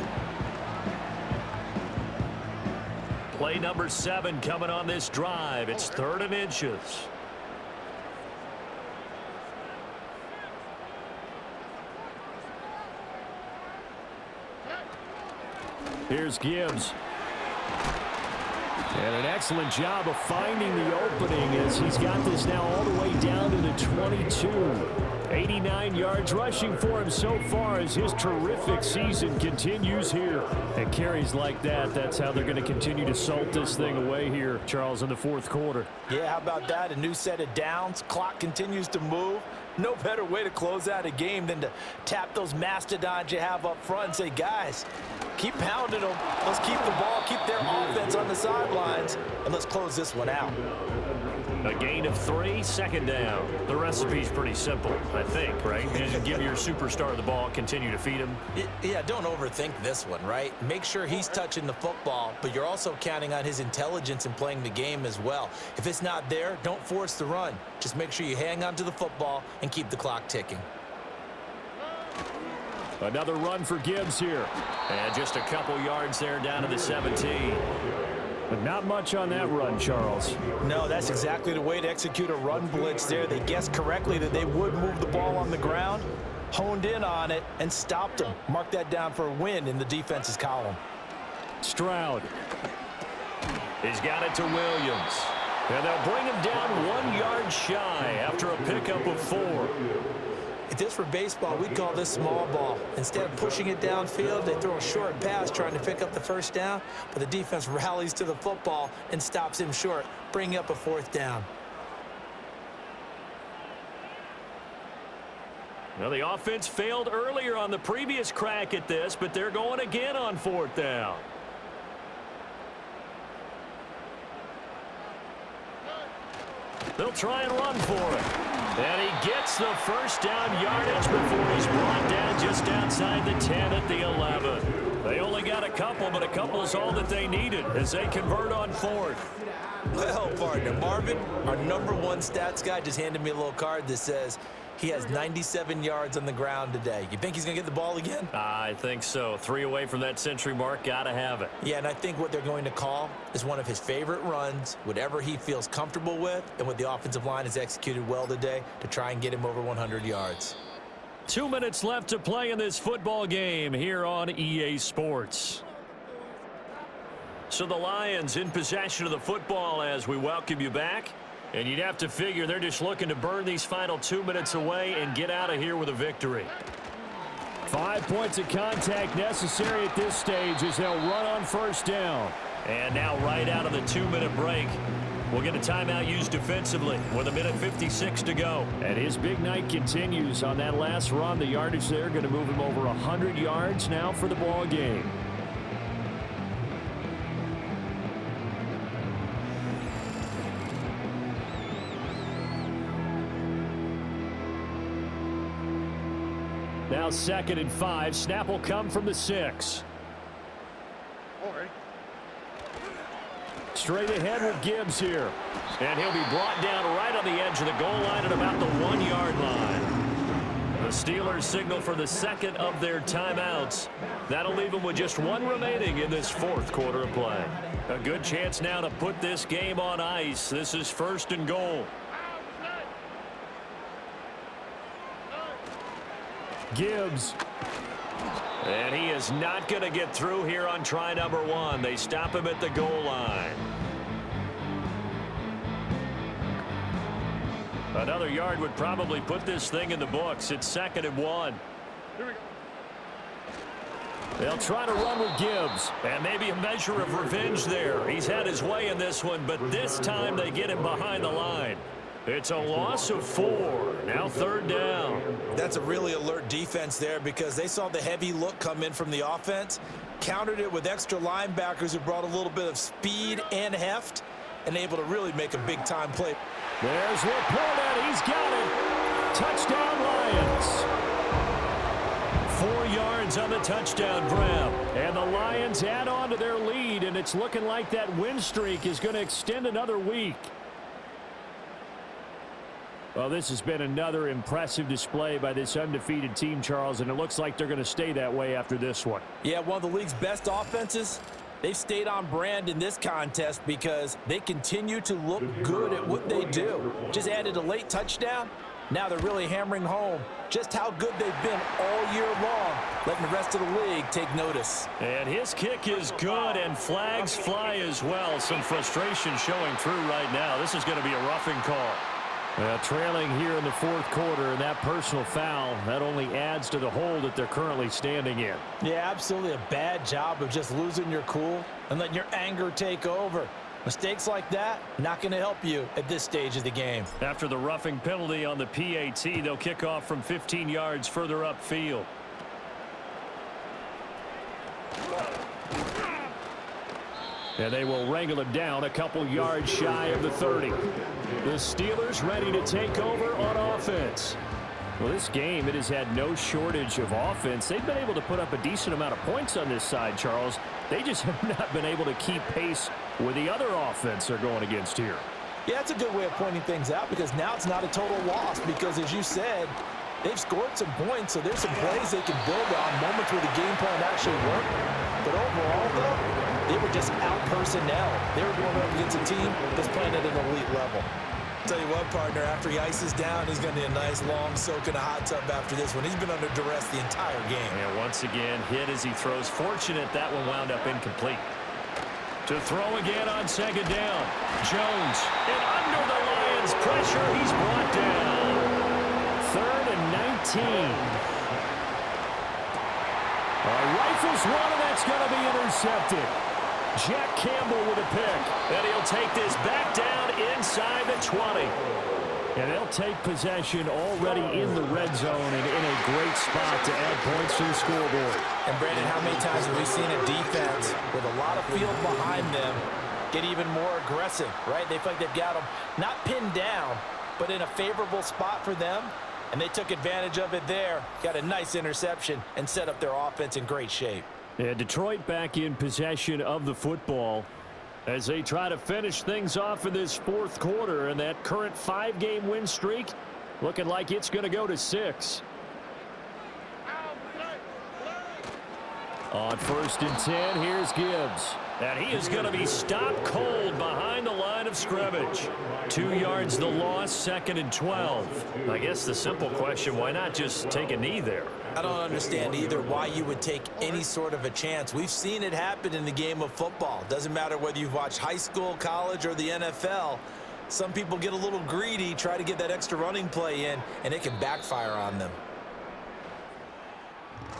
Play number 7 coming on this drive. It's 3rd and inches. Here's Gibbs. And an excellent job of finding the opening as he's got this now all the way down to the 22. 89 yards rushing for him so far as his terrific season continues here. And carries like that, that's how they're going to continue to salt this thing away here, Charles, in the fourth quarter. Yeah, how about that? A new set of downs. Clock continues to move. No better way to close out a game than to tap those mastodons you have up front and say, guys, keep pounding them. Let's keep the ball, keep their offense on the sidelines, and let's close this one out. A gain of 3, second down. The recipe's pretty simple, I think, right? You just give your superstar the ball, continue to feed him. Yeah, don't overthink this one, right? Make sure he's touching the football, but you're also counting on his intelligence in playing the game as well. If it's not there, don't force the run. Just make sure you hang on to the football and keep the clock ticking. Another run for Gibbs here. And just a couple yards there down to the 17. But not much on that run, Charles. No, that's exactly the way to execute a run blitz there. They guessed correctly that they would move the ball on the ground, honed in on it, and stopped them. Mark that down for a win in the defense's column. Stroud. He's got it to Williams. And they'll bring him down 1 yard shy after a pickup of 4. If this were baseball, we'd call this small ball. Instead of pushing it downfield, they throw a short pass trying to pick up the first down, but the defense rallies to the football and stops him short, bringing up a 4th down. Well, the offense failed earlier on the previous crack at this, but they're going again on 4th down. They'll try and run for it. And he gets the first down yardage before he's brought down just outside the 10 at the 11. They only got a couple, but a couple is all that they needed as they convert on 4th. Well, partner, Marvin, our #1 stats guy, just handed me a little card that says he has 97 yards on the ground today. You think he's going to get the ball again? I think so. 3 away from that century mark. Got to have it. Yeah, and I think what they're going to call is one of his favorite runs, whatever he feels comfortable with, and what the offensive line has executed well today to try and get him over 100 yards. 2 minutes left to play in this football game here on EA Sports. So the Lions in possession of the football as we welcome you back. And you'd have to figure they're just looking to burn these final 2 minutes away and get out of here with a victory. 5 points of contact necessary at this stage as they'll run on first down. And now right out of the 2-minute break, We'll get a timeout used defensively with 1:56 to go. And his big night continues on that last run. The yardage there going to move him over 100 yards now for the ball game. Now 2nd and 5. Snap will come from the 6. Straight ahead with Gibbs here. And he'll be brought down right on the edge of the goal line at about the 1-yard line. The Steelers signal for the 2nd of their timeouts. That'll leave them with just 1 remaining in this 4th quarter of play. A good chance now to put this game on ice. This is 1st and goal. Gibbs. And he is not going to get through here on try number 1. They stop him at the goal line. Another yard would probably put this thing in the books. It's 2nd and 1. Here we go. They'll try to run with Gibbs. And maybe a measure of revenge there. He's had his way in this one, but this time they get him behind the line. It's a loss of 4. Now 3rd down. That's a really alert defense there because they saw the heavy look come in from the offense, countered it with extra linebackers who brought a little bit of speed and heft, and able to really make a big-time play. There's Laporta. He's got it. Touchdown, Lions. 4 yards on the touchdown grab. And the Lions add on to their lead, and it's looking like that win streak is going to extend another week. Well, this has been another impressive display by this undefeated team, Charles, and it looks like they're going to stay that way after this one. Yeah, one of the league's best offenses. They've stayed on brand in this contest because they continue to look good at what they do. Just added a late touchdown. Now they're really hammering home just how good they've been all year long, letting the rest of the league take notice. And his kick is good, and flags fly as well. Some frustration showing through right now. This is going to be a roughing call. Well, trailing here in the 4th quarter, and that personal foul, that only adds to the hole that they're currently standing in. Yeah, absolutely a bad job of just losing your cool and letting your anger take over. Mistakes like that, not going to help you at this stage of the game. After the roughing penalty on the PAT, they'll kick off from 15 yards further upfield. And they will wrangle him down a couple yards shy of the 30. The Steelers ready to take over on offense. Well, this game, it has had no shortage of offense. They've been able to put up a decent amount of points on this side, Charles. They just have not been able to keep pace with the other offense they're going against here. Yeah, that's a good way of pointing things out because now it's not a total loss because, as you said, they've scored some points, so there's some plays they can build on, moments where the game plan actually worked. But overall, though, they were just out personnel. They were going up against a team that's playing at an elite level. Tell you what, partner, after he ices down, he's going to need a nice long soak in a hot tub after this one. He's been under duress the entire game. And once again, hit as he throws. Fortunate that one wound up incomplete. To throw again on 2nd down. Jones, and under the Lions' pressure, he's brought down. 3rd and 19. Rifles one, and that's going to be intercepted. Jack Campbell with a pick. And he'll take this back down inside the 20. And they'll take possession already in the red zone and in a great spot to add points to the scoreboard. And, Brandon, how many times have we seen a defense with a lot of field behind them get even more aggressive, right? They feel like they've got them not pinned down, but in a favorable spot for them. And they took advantage of it there, got a nice interception, and set up their offense in great shape. Yeah, Detroit back in possession of the football as they try to finish things off in this 4th quarter. And that current 5-game win streak looking like it's going to go to 6. On 1st and 10, here's Gibbs. And he is going to be stopped cold behind the line of scrimmage. 2 yards the loss, 2nd and 12. I guess the simple question, why not just take a knee there? I don't understand either why you would take any sort of a chance. We've seen it happen in the game of football. Doesn't matter whether you've watched high school, college, or the NFL. Some people get a little greedy, try to get that extra running play in, and it can backfire on them.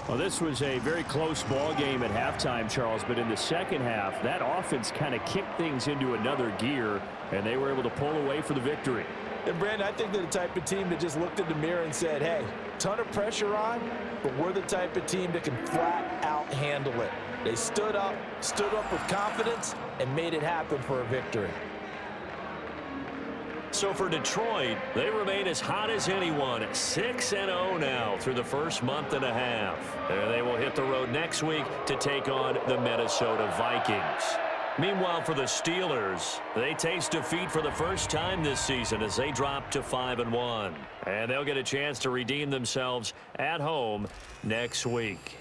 Well, this was a very close ball game at halftime, Charles, but in the second half, that offense kind of kicked things into another gear. And they were able to pull away for the victory. And, Brandon, I think they're the type of team that just looked in the mirror and said, hey, ton of pressure on, but we're the type of team that can flat out handle it. They stood up with confidence, and made it happen for a victory. So for Detroit, they remain as hot as anyone at 6-0 now through the first month and a half. There they will hit the road next week to take on the Minnesota Vikings. Meanwhile, for the Steelers, they taste defeat for the first time this season as they drop to 5-1. And they'll get a chance to redeem themselves at home next week.